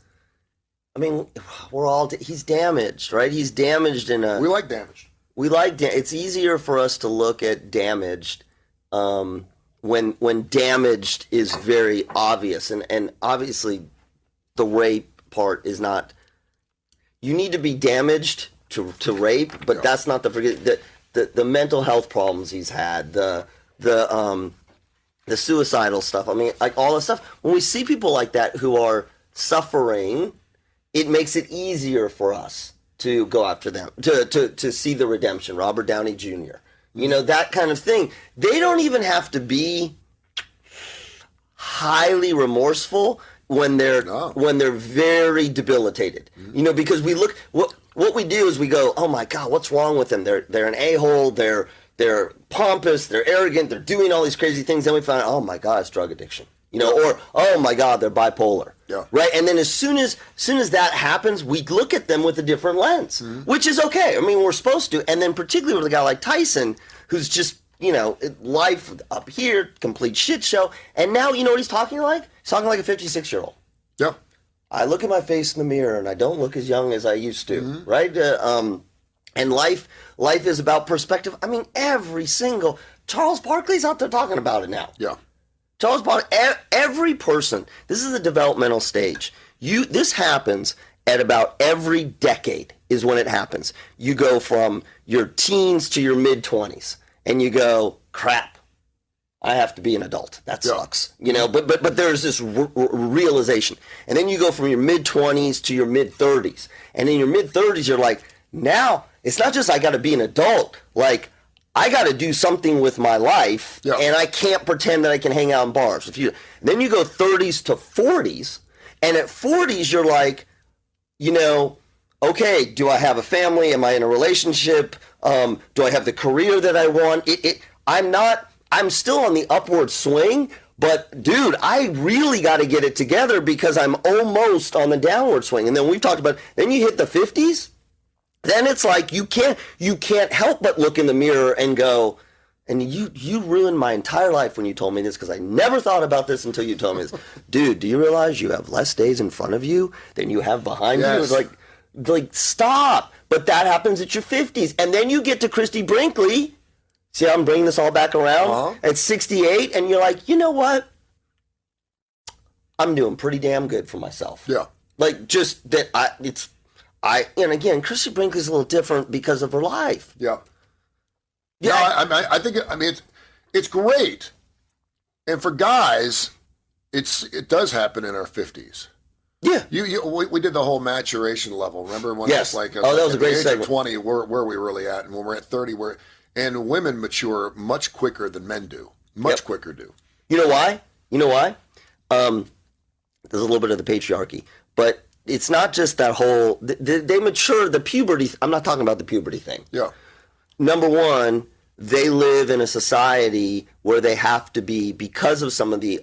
he's damaged, right? He's damaged we like damaged. It's easier for us to look at damaged when damaged is very obvious, and obviously the rape part is not. You need to be damaged to rape, but that's not the mental health problems he's had, the suicidal stuff. I mean, like all the stuff. When we see people like that who are suffering, it makes it easier for us to go after them, to see the redemption. Robert Downey Jr., that kind of thing. They don't even have to be highly remorseful when they're very debilitated. Because we look, what we do is we go, oh my God, what's wrong with them? They're an a-hole, they're pompous, they're arrogant, they're doing all these crazy things. Then we find, oh my God, it's drug addiction. Or oh my God, they're bipolar. Yeah. Right? And then as soon as that happens, we look at them with a different lens, which is okay. I mean, we're supposed to. And then particularly with a guy like Tyson, who's just, life up here, complete shit show. And now, you know what he's talking like? He's talking like a 56-year-old. Yeah. I look at my face in the mirror and I don't look as young as I used to, right? And life is about perspective. I mean, Charles Barkley's out there talking about it now. Yeah. Charles Barkley, every person, this is a developmental stage. This happens at about every decade is when it happens. You go from your teens to your mid-20s. And you go, crap, I have to be an adult. That sucks. But there's this realization. And then you go from your mid-20s to your mid-30s. And in your mid-30s, you're like, now, it's not just I got to be an adult. Like, I got to do something with my life, and I can't pretend that I can hang out in bars. Then you go 30s to 40s, and at 40s, you're like, you know, okay, do I have a family? Am I in a relationship? Do I have the career that I want? I'm still on the upward swing, but dude, I really got to get it together because I'm almost on the downward swing. And then we've talked about, then you hit the 50s, then it's like you can't help but look in the mirror and go, and you ruined my entire life when you told me this because I never thought about this until you told me this. Dude, do you realize you have less days in front of you than you have behind you? It's like stop. But that happens at your 50s. And then you get to Christie Brinkley. See how I'm bringing this all back around? At 68, and you're like, you know what? I'm doing pretty damn good for myself. Yeah. Like, just that and again, Christie Brinkley's a little different because of her life. Yeah. Yeah. No, I think it's great. And for guys, it does happen in our 50s. Yeah. We did the whole maturation level. Remember when Yes. it's like that was a great at the age segment. of 20, where are we really at? And when we're at 30, and women mature much quicker than men do. Much quicker do. You know why? There's a little bit of the patriarchy, but it's not just that whole. They mature. The puberty. I'm not talking about the puberty thing. Yeah. Number one, they live in a society where they have to be, because of some of the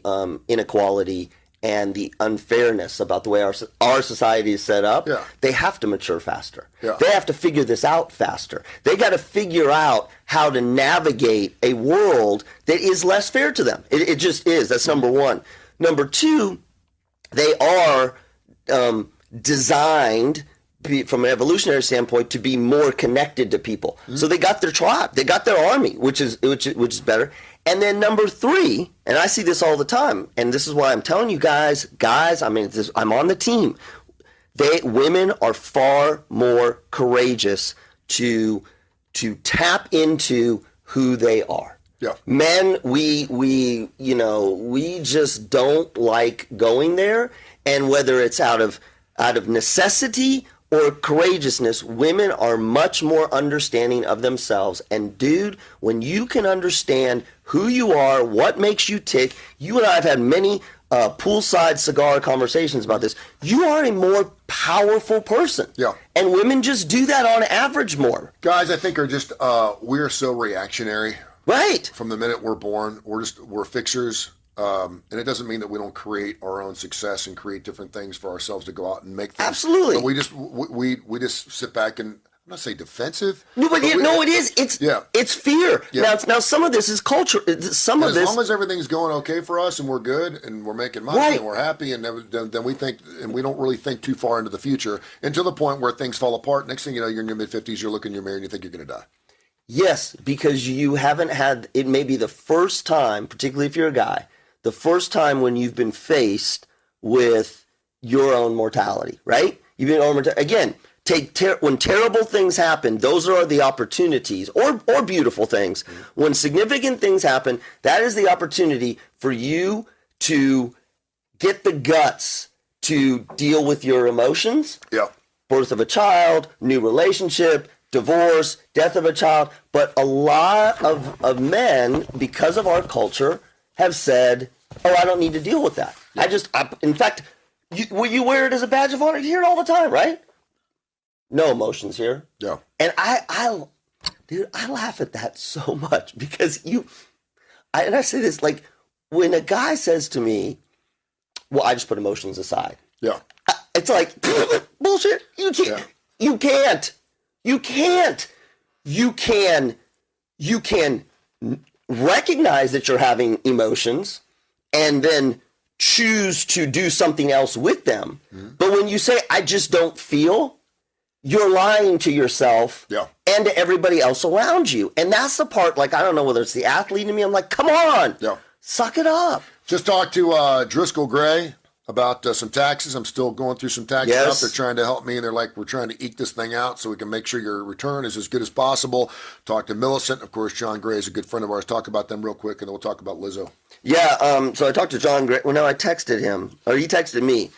inequality and the unfairness about the way our society is set up, they have to mature faster. Yeah. They have to figure this out faster. They got to figure out how to navigate a world that is less fair to them. It just is. That's number one. Number two, they are designed from an evolutionary standpoint to be more connected to people. So they got their tribe, they got their army, which is better. And then number three, and I see this all the time, and this is why I'm telling you guys, I'm on the team. Women are far more courageous to tap into who they are. Yeah. Men, we just don't like going there, and whether it's out of necessity or courageousness, women are much more understanding of themselves. And dude, when you can understand who you are, what makes you tick, you and I have had many poolside cigar conversations about this. You are a more powerful person. Yeah. And women just do that on average more. Guys, I think are just we're so reactionary. Right. From the minute we're born, we're fixers. And it doesn't mean that we don't create our own success and create different things for ourselves to go out and make things. Absolutely. But we just sit back and, I'm not saying defensive. No, but it is. It's fear. Yeah. Now some of this is culture. As long as everything's going okay for us and we're good and we're making money and we're happy, and then we think, and we don't really think too far into the future until the point where things fall apart. Next thing you know, you're in your mid-50s, you're looking in your mirror and you think you're going to die. Yes, because you haven't had, it may be the first time, particularly if you're a guy, the first time when you've been faced with your own mortality, right? You've been again. When terrible things happen, those are the opportunities, or beautiful things. Mm-hmm. When significant things happen, that is the opportunity for you to get the guts to deal with your emotions. Yeah. Birth of a child, new relationship, divorce, death of a child. But a lot of men, because of our culture, have said, oh, I don't need to deal with that. Yeah. In fact, you wear it as a badge of honor. You hear it all the time, right? No emotions here. Yeah. And I laugh at that so much because I say this, like, when a guy says to me, well, I just put emotions aside. Yeah. It's like, bullshit. You can't. Yeah. You can't. You can recognize that you're having emotions and then choose to do something else with them. Mm-hmm. But when you say, I just don't feel, you're lying to yourself and to everybody else around you. And that's the part, like, I don't know whether it's the athlete in me. I'm like, come on, suck it up. Just talked to Driscoll Gray about some taxes. I'm still going through some tax stuff. They're trying to help me, and they're like, we're trying to eke this thing out so we can make sure your return is as good as possible. Talk to Millicent. Of course, John Gray is a good friend of ours. Talk about them real quick, and then we'll talk about Lizzo. Yeah, so I talked to John Gray. Well, no, I texted him, or he texted me.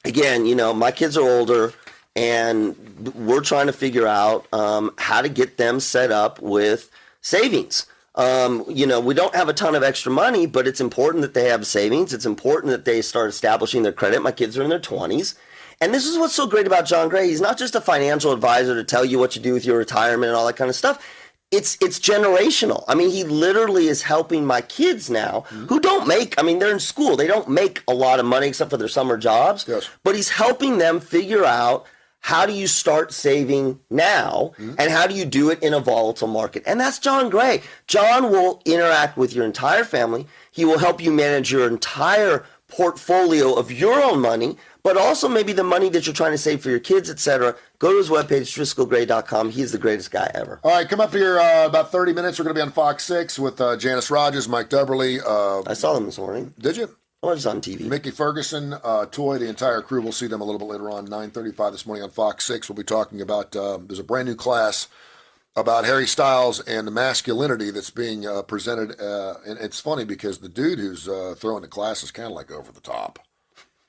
Again, my kids are older, and we're trying to figure out how to get them set up with savings. We don't have a ton of extra money, but it's important that they have savings. It's important that they start establishing their credit. My kids are in their 20s. And this is what's so great about John Gray. He's not just a financial advisor to tell you what you do with your retirement and all that kind of stuff. It's generational. I mean, he literally is helping my kids now who don't make, I mean, they're in school. They don't make a lot of money except for their summer jobs. Yes. But he's helping them figure out, how do you start saving now, and how do you do it in a volatile market? And that's John Gray. John will interact with your entire family. He will help you manage your entire portfolio of your own money, but also maybe the money that you're trying to save for your kids, etc. Go to his webpage, driscollgray.com. He's the greatest guy ever. All right, come up here about 30 minutes. We're going to be on Fox 6 with Janice Rogers, Mike Dubberly. I saw them this morning. Did you? I was on TV. Mickey Ferguson, Toy, the entire crew. We'll see them a little bit later on, 9:35 this morning on Fox 6. We'll be talking about, there's a brand new class about Harry Styles and the masculinity that's being presented. And it's funny because the dude who's throwing the class is kind of like over the top.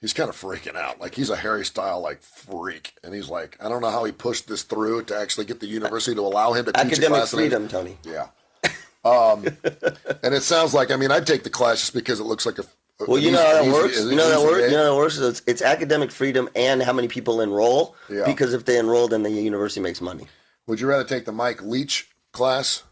He's kind of freaking out. Like, he's a Harry Style like freak. And he's like, I don't know how he pushed this through to actually get the university to allow him to teach a class. Academic freedom, Tony. Yeah. And it sounds like, I mean, I'd take the class just because it looks like a... Well, you know how that works? You know how that works? It's academic freedom and how many people enroll. Yeah. Because if they enroll, then the university makes money. Would you rather take the Mike Leach class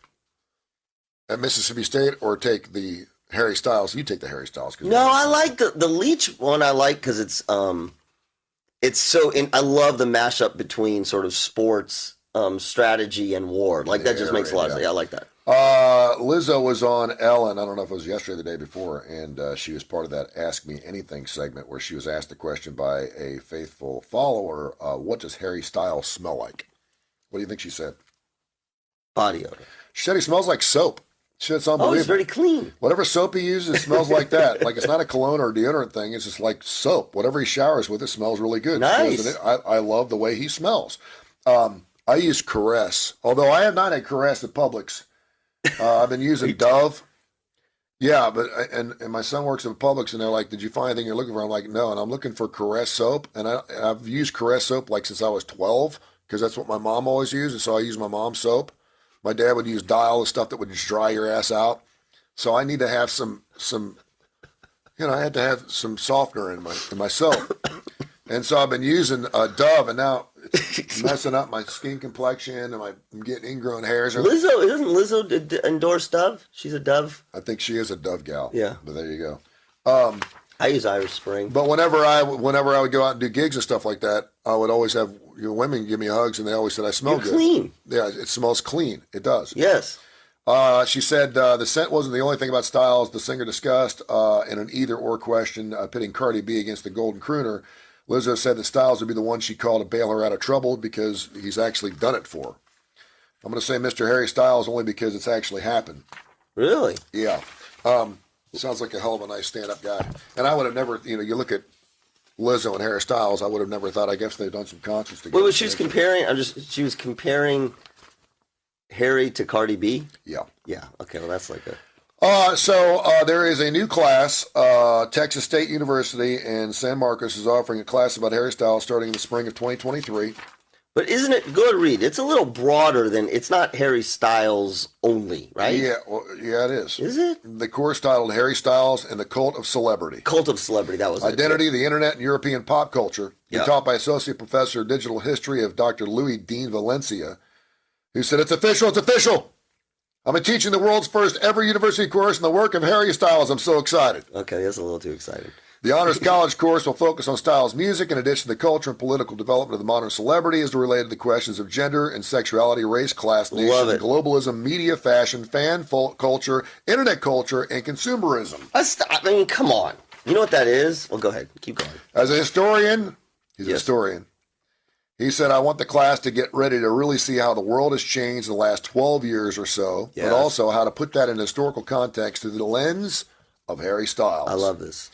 at Mississippi State or take the Harry Styles? You take the Harry Styles. No, I like the Leach one. I like because it's so. I love the mashup between sort of sports, strategy, and war. Like that just makes a lot of sense. Yeah, I like that. Lizzo was on Ellen. I don't know if it was yesterday or the day before, and she was part of that Ask Me Anything segment where she was asked a question by a faithful follower. What does Harry Styles smell like? What do you think she said? Body odor. She said he smells like soap. Shit's unbelievable. Oh, he's very clean. Whatever soap he uses smells like that. Like, it's not a cologne or a deodorant thing. It's just like soap. Whatever he showers with, it smells really good. Nice. I love the way he smells. I use Caress, although I have not had Caress at Publix. I've been using Dove. Yeah, but and my son works at Publix, and they're like, "Did you find anything you're looking for?" I'm like, "No," and I'm looking for Caress soap, and I've used Caress soap like since I was 12 because that's what my mom always used, and so I use my mom's soap. My dad would use Dial, the stuff that would just dry your ass out. So I need to have some, I had to have some softener in my soap, and so I've been using Dove, and now it's messing up my skin complexion, and I'm getting ingrown hairs. Lizzo, isn't Lizzo endorse Dove? She's a Dove. I think she is a Dove gal. Yeah, but there you go. I use Irish Spring. But whenever I would go out and do gigs and stuff like that, I would always have women give me hugs, and they always said I smell good. Clean. Yeah, it smells clean. It does. Yes. She said the scent wasn't the only thing about Styles. The singer discussed in an either-or question pitting Cardi B against the Golden Crooner. Lizzo said that Styles would be the one she called to bail her out of trouble because he's actually done it for her. I'm going to say Mr. Harry Styles only because it's actually happened. Really? Yeah. Sounds like a hell of a nice stand-up guy. And I would have never, you look at Lizzo and Harry Styles, I would have never thought, I guess they've done some concerts together. Well, she was comparing Harry to Cardi B? Yeah. Yeah, okay, well that's like a... So there is a new class. Texas State University in San Marcos is offering a class about Harry Styles starting in the spring of 2023. But isn't it, go ahead, read. It's a little broader than, it's not Harry Styles only, right? Yeah, yeah, it is. Is it? The course titled Harry Styles and the Cult of Celebrity. Cult of Celebrity, that was Identity, it. the Internet, and European Pop Culture. Yeah. Taught by Associate Professor of Digital History of Dr. Louis Dean Valencia, who said, it's official, it's official. I'm teaching the world's first ever university course in the work of Harry Styles. I'm so excited. Okay, that's a little too exciting. The Honors College course will focus on Styles' music in addition to the culture and political development of the modern celebrity as related to the questions of gender and sexuality, race, class, nation, globalism, media, fashion, fan culture, internet culture, and consumerism. I mean, come on. You know what that is? Well, go ahead. Keep going. As a historian, he's a historian. He said, I want the class to get ready to really see how the world has changed in the last 12 years or so, but also how to put that in historical context through the lens of Harry Styles. I love this.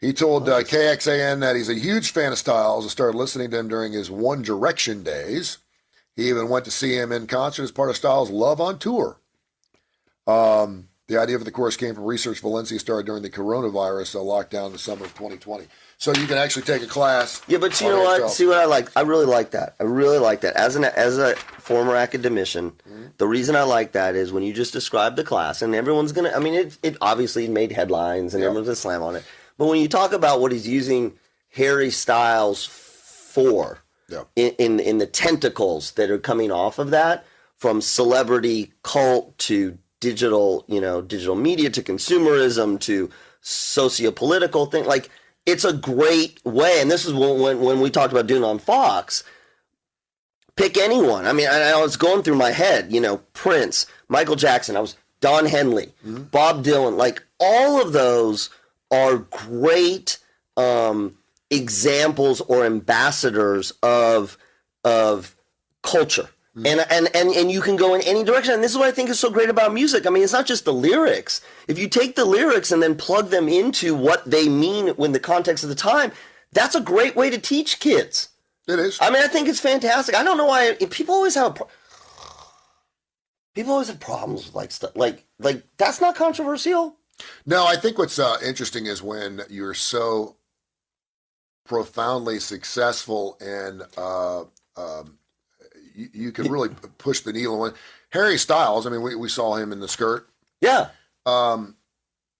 He told KXAN that he's a huge fan of Styles and started listening to him during his One Direction days. He even went to see him in concert as part of Styles' Love on Tour. The idea for the course came from research Valencia started during the coronavirus lockdown in the summer of 2020. So you can actually take a class. Yeah, but you know what? See what I like? I really like that. I really like that. As a former academician, the reason I like that is when you just describe the class, and everyone's going to, I mean, it obviously made headlines, and everyone's going to slam on it. But when you talk about what he's using Harry Styles before Yeah. in the tentacles that are coming off of that, from celebrity cult to digital media to consumerism to socio-political thing. Like, it's a great way. And this is when we talked about doing it on Fox. Pick anyone. I mean, I was going through my head, Prince, Michael Jackson, Don Henley, Bob Dylan, like all of those are great examples or ambassadors of culture. And you can go in any direction. And this is what I think is so great about music. I mean, it's not just the lyrics. If you take the lyrics and then plug them into what they mean in the context of the time, that's a great way to teach kids. It is. I mean, I think it's fantastic. I don't know why people always have problems with like stuff like that's not controversial. No, I think what's interesting is when you're so profoundly successful and you can really push the needle. Harry Styles, I mean, we saw him in the skirt. Yeah.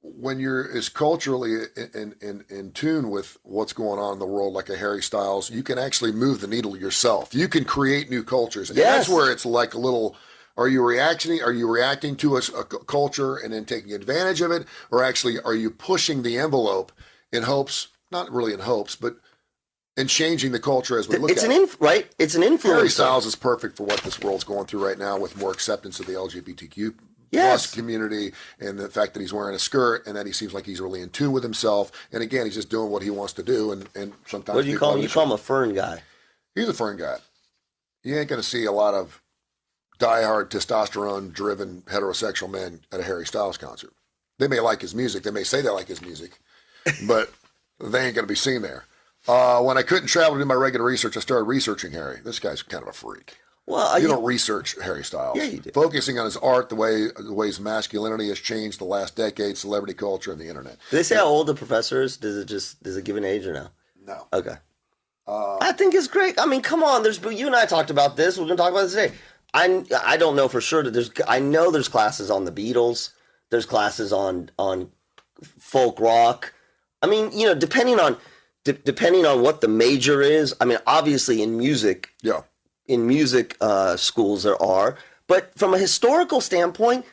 When you're as culturally in tune with what's going on in the world, like a Harry Styles, you can actually move the needle yourself. You can create new cultures. And that's where it's like a little, are you reacting to a culture and then taking advantage of it? Or actually, are you pushing the envelope in hopes, not really in hopes, but in changing the culture as we look at it? Right? It's an influence. Harry Styles is perfect for what this world's going through right now, with more acceptance of the LGBTQ plus community, and the fact that he's wearing a skirt and that he seems like he's really in tune with himself. And again, he's just doing what he wants to do. And sometimes what do you call him? You call him a fern guy. He's a fern guy. You ain't going to see a lot of diehard testosterone-driven heterosexual men at a Harry Styles concert. They may like his music. They may say they like his music, but they ain't going to be seen there. When I couldn't travel to do my regular research, I started researching Harry. This guy's kind of a freak. Well, you don't research Harry Styles. Yeah, you do. Focusing on his art, the way his masculinity has changed the last decade, celebrity culture, and the internet. Do they say how old the professor is? Does it give an age or no? No. Okay. I think it's great. I mean, come on. You and I talked about this. We're going to talk about this today. I don't know for sure that I know there's classes on the Beatles. There's classes on folk rock. I mean, depending on what the major is. I mean, obviously in music. Yeah. In music schools there are, but from a historical standpoint,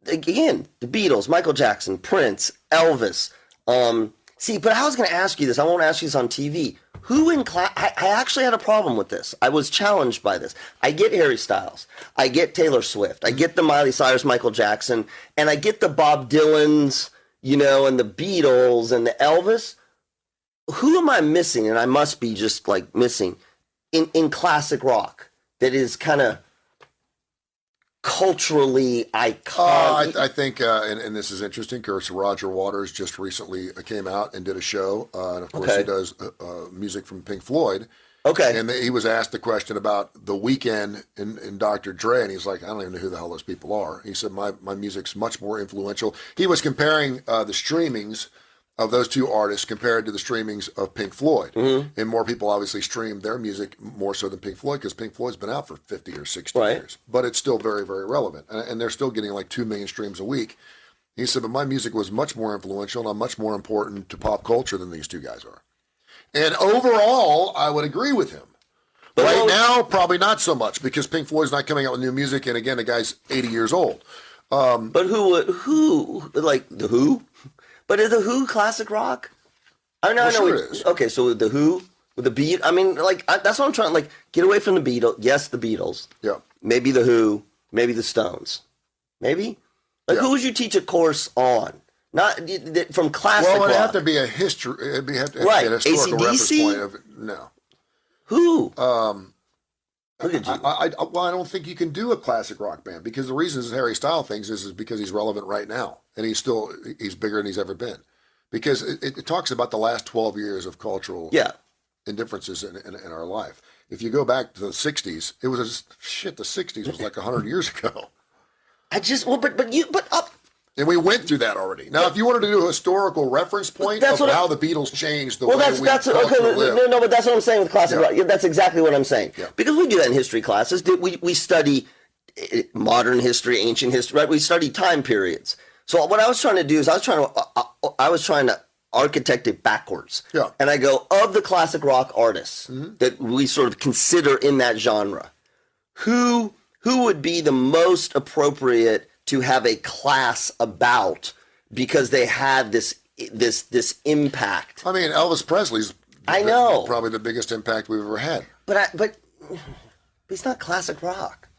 again, the Beatles, Michael Jackson, Prince, Elvis. But I was going to ask you this. I won't ask you this on TV. Who in class? I actually had a problem with this. I was challenged by this. I get Harry Styles. I get Taylor Swift. I get the Miley Cyrus, Michael Jackson, and I get the Bob Dylans, and the Beatles and the Elvis. Who am I missing? And I must be just like missing in classic rock that is kind of culturally iconic. I think, and this is interesting, because Roger Waters just recently came out and did a show, and of course he does music from Pink Floyd. Okay. And he was asked the question about The Weeknd and Dr. Dre, and he's like, I don't even know who the hell those people are. He said, my music's much more influential. He was comparing the streamings of those two artists compared to the streamings of Pink Floyd. Mm-hmm. And more people obviously stream their music more so than Pink Floyd, because Pink Floyd's been out for 50 or 60 years. But it's still very, very relevant. And they're still getting like 2 million streams a week. He said, but my music was much more influential and I'm much more important to pop culture than these two guys are. And overall, I would agree with him. But right now, probably not so much, because Pink Floyd's not coming out with new music. And again, the guy's 80 years old. But who, like the Who? But is the Who classic rock? I know. Sure it is. Okay, so the Who with the Beat. I mean, like that's what I'm trying. Like, get away from the Beatles. Yes, the Beatles. Yeah. Maybe the Who. Maybe the Stones. Maybe. Like, who would you teach a course on? Not from classic rock. Well, it'd have to be a history. It'd have to be a historical reference point of it. No. Who? Look at you. I don't think you can do a classic rock band, because the reason Harry Styles thinks is because he's relevant right now, and he's bigger than he's ever been, because it talks about the last 12 years of cultural indifferences in our life. If you go back to the 60s, it was the 60s was like 100 years ago. And we went through that already. Now, if you wanted to do a historical reference point of how the Beatles changed the way we live. No, but that's what I'm saying with classic rock. That's exactly what I'm saying. Yeah. Because we do that in history classes. We study modern history, ancient history, right? We study time periods. So what I was trying to do is I was trying to architected backwards. Yeah. And I go, of the classic rock artists that we sort of consider in that genre, who would be the most appropriate to have a class about because they had this impact? I mean, Elvis Presley's I know. probably the biggest impact we've ever had. But he's not classic rock.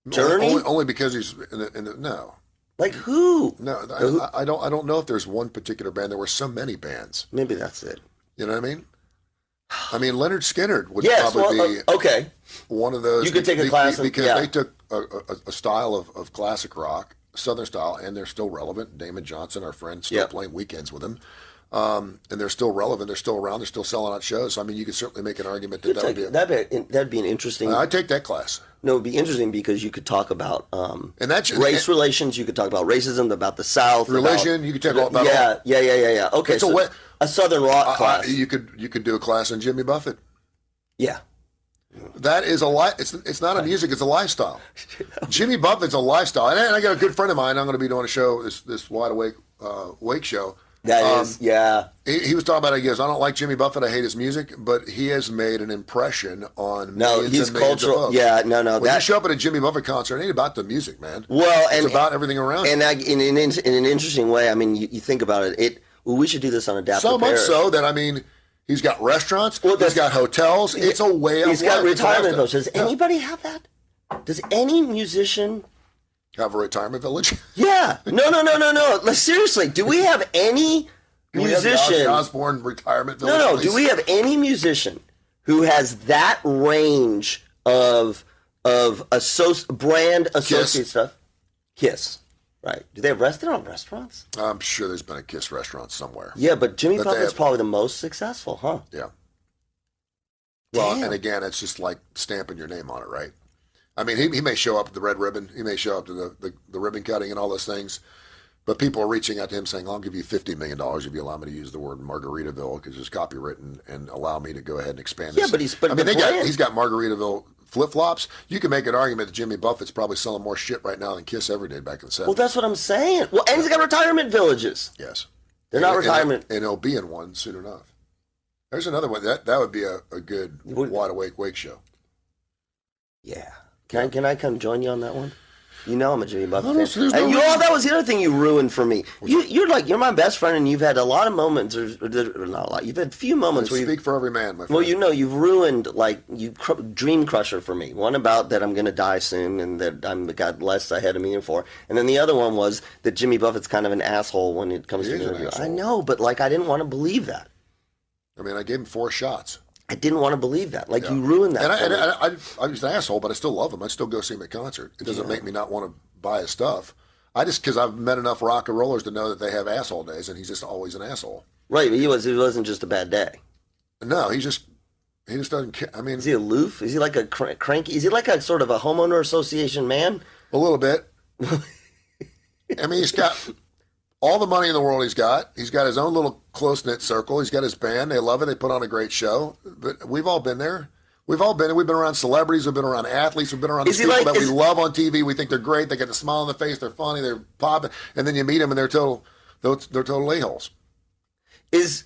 Journey? Only because he's no. Like who? No, I don't know if there's one particular band. There were so many bands. Maybe that's it. You know what I mean? I mean, Leonard Skinner would Yes, probably well, be okay. one of those. You could take a class because yeah. they took a style of classic rock, Southern style, and they're still relevant. Damon Johnson, our friend, still Yep. playing weekends with him. And they're still relevant. They're still around. They're still selling out shows. So, I mean, you could certainly make an argument that That'd be an interesting. I'd take that class. No, it'd be interesting because you could talk about And that's race relations. You could talk about racism, about the South, religion. About, you could take all about yeah. Okay, It's so a Southern rock class. you could do a class on Jimmy Buffett. Yeah. That is it's not a music, it's a lifestyle. Jimmy Buffett's a lifestyle. And I got a good friend of mine, I'm going to be doing a show, this Wide Awake Wake show. That is, yeah. He was talking about it, he goes, I don't like Jimmy Buffett, I hate his music, but he has made an impression on millions he's and millions cultural. of folks. Yeah, no. When you show up at a Jimmy Buffett concert, it ain't about the music, man. Well, it's about everything around and it. in an interesting way, I mean, you think about it, we should do this on Adapt So Prepare. much so that, I mean, he's got restaurants, Well, he's got hotels, it's a way of life. He's got It's a retirement lifestyle. village. Does anybody have that? Does any musician... Have a retirement village? Yeah. No. Like, seriously, do we have any musician... The Osborne retirement village? No. Please? Do we have any musician who has that range of brand associate stuff? Kiss. Right. Do they have restaurants? I'm sure there's been a Kiss restaurant somewhere. Yeah, but Jimmy But they Buffett's have- probably the most successful, huh? Yeah. Well, Damn. and again, it's just like stamping your name on it, right? I mean, he may show up at the red ribbon, he may show up to the ribbon cutting and all those things, but people are reaching out to him saying, I'll give you $50 million if you allow me to use the word Margaritaville because it's copywritten and allow me to go ahead and expand this. Yeah, but he's I mean, he's got Margaritaville flip-flops. You can make an argument that Jimmy Buffett's probably selling more shit right now than Kiss ever did back in the 70s. Well, that's what I'm saying. Well, and he's got retirement villages. Yes. They're not retirement. And he'll be in one soon enough. There's another one. That would be a good Wide Awake Wake show. Yeah. Can I come join you on that one? You know I'm a Jimmy Buffett there's fan. no And reason. that was the other thing you ruined for me. You're my best friend, and you've had a lot of moments, or not a lot. You've had few moments where Speak for every man, my friend. well, you've ruined dream crusher for me. One about that I'm going to die soon, and that I'm got less ahead of me for. And then the other one was that Jimmy Buffett's kind of an asshole when it comes He to is an interview. asshole. I know, but I didn't want to believe that. I mean, I gave him 4 shots. I didn't want to believe that. Yeah. You ruined that. And for me. I was an asshole, but I still love him. I still go see him at concert. It doesn't make me not want to buy his stuff. Because I've met enough rock and rollers to know that they have asshole days, and he's just always an asshole. Right, but it wasn't just a bad day. No, he just doesn't care. I mean, Is he aloof? Is he like a cranky? Is he like a sort of a homeowner association man? a little bit. I mean, he's got all the money in the world. He's got his own little close-knit circle. He's got his band. They love it. They put on a great show. But we've all been there. We've been around celebrities. We've been around athletes. We've been around these people that we love on TV. We think they're great. They got the smile on the face. They're funny. They're popping. And then you meet them, and they're total a-holes. Is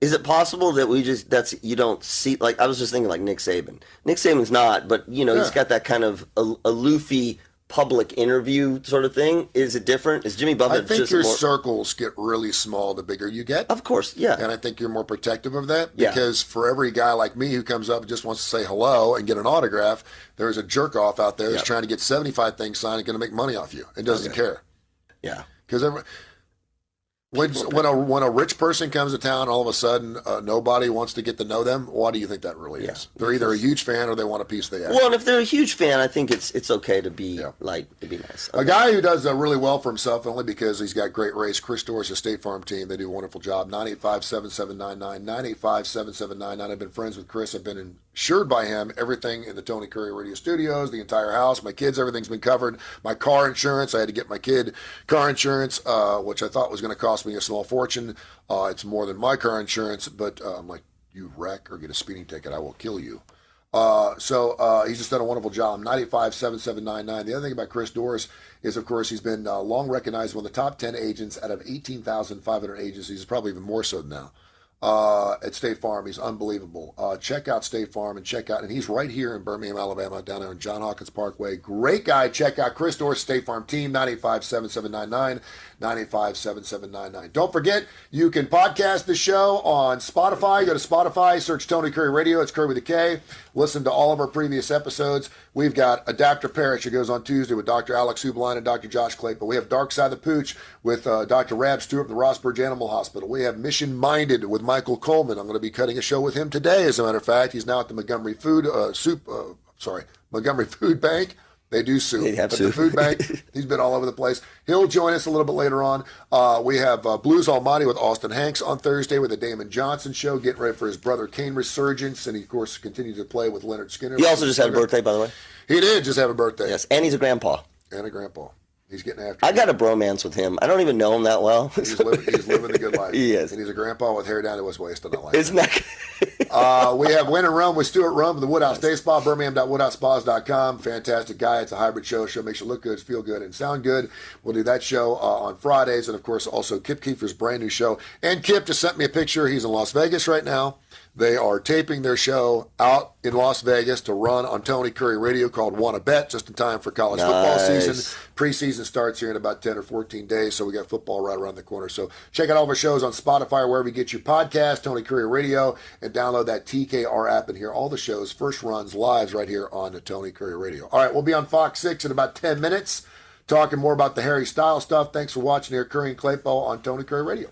it possible that you don't see, I was just thinking like Nick Saban. Nick Saban's not, but he's got that kind of aloofy public interview sort of thing. Is it different? Is Jimmy Buffett I think just your more... circles get really small the bigger you get. Of course, yeah. And I think you're more protective of that Yeah. because for every guy like me who comes up and just wants to say hello and get an autograph, there's a jerk off out there that's trying to get 75 things signed and going to make money off you and doesn't care. Yeah. Because when a rich person comes to town, all of a sudden nobody wants to get to know them. Why do you think that really is? They're either a huge fan or they want a piece of the action. Well, and if they're a huge fan, I think it's okay to be to be nice. Okay. A guy who does really well for himself only because he's got great race. Chris Doris, a State Farm team. They do a wonderful job. 985-7799. 985-7799. I've been friends with Chris. I've been insured by him. Everything in the Tony Kurre Radio studios, the entire house, my kids, everything's been covered. My car insurance, I had to get my kid car insurance, which I thought was going to cost me a small fortune. It's more than my car insurance, but I'm like, you wreck or get a speeding ticket, I will kill you. So he's just done a wonderful job. 985-7799. The other thing about Chris Doris is, of course, he's been long recognized one of the top 10 agents out of 18,500 agencies. He's probably even more so now. At State Farm. He's unbelievable. Check out State Farm and he's right here in Birmingham, Alabama, down there on John Hawkins Parkway. Great guy. Check out Chris Doris, State Farm team, 985-7799, 985-7799. Don't forget, you can podcast the show on Spotify. Go to Spotify, search Tony Kurre Radio. It's Kurre with a K. Listen to all of our previous episodes. We've got Adapter Parish. It goes on Tuesday with Dr. Alex Hubline and Dr. Josh Klapow. We have Dark Side of the Pooch with Dr. Rab Stewart from the Rossburg Animal Hospital. We have Mission Minded with Michael Coleman. I'm going to be cutting a show with him today, as a matter of fact. He's now at the Montgomery Montgomery Food Bank. They do soup. They have but soup. The food bank, he's been all over the place. He'll join us a little bit later on. We have Blues Almighty with Austin Hanks on Thursday with the Damon Johnson Show, getting ready for his Brother Kane resurgence, and he, of course, continues to play with Leonard Skinner. He also just had a birthday, by the way. He did just have a birthday. Yes, and he's a grandpa. And a grandpa. He's getting after I got a bromance with him. I don't even know him that well. He's living the good life. He is. And he's a grandpa with hair down to his waist, and I like Isn't that we have Win and Run with Stuart Rum from the Woodhouse Day Spa, birmingham.woodhousespas.com. Fantastic guy. It's a hybrid show. Makes you look good, feel good, and sound good. We'll do that show on Fridays. And, of course, also Kip Keefer's brand new show. And Kip just sent me a picture. He's in Las Vegas right now. They are taping their show out in Las Vegas to run on Tony Kurre Radio called Wanna Bet, just in time for college football season. Preseason starts here in about 10 or 14 days, so we got football right around the corner. So check out all of our shows on Spotify or wherever you get your podcast, Tony Kurre Radio, and download that TKR app and hear all the shows, first runs, lives right here on the Tony Kurre Radio. All right, we'll be on Fox 6 in about 10 minutes, talking more about the Harry Styles stuff. Thanks for watching here, Kurre and Klapow on Tony Kurre Radio.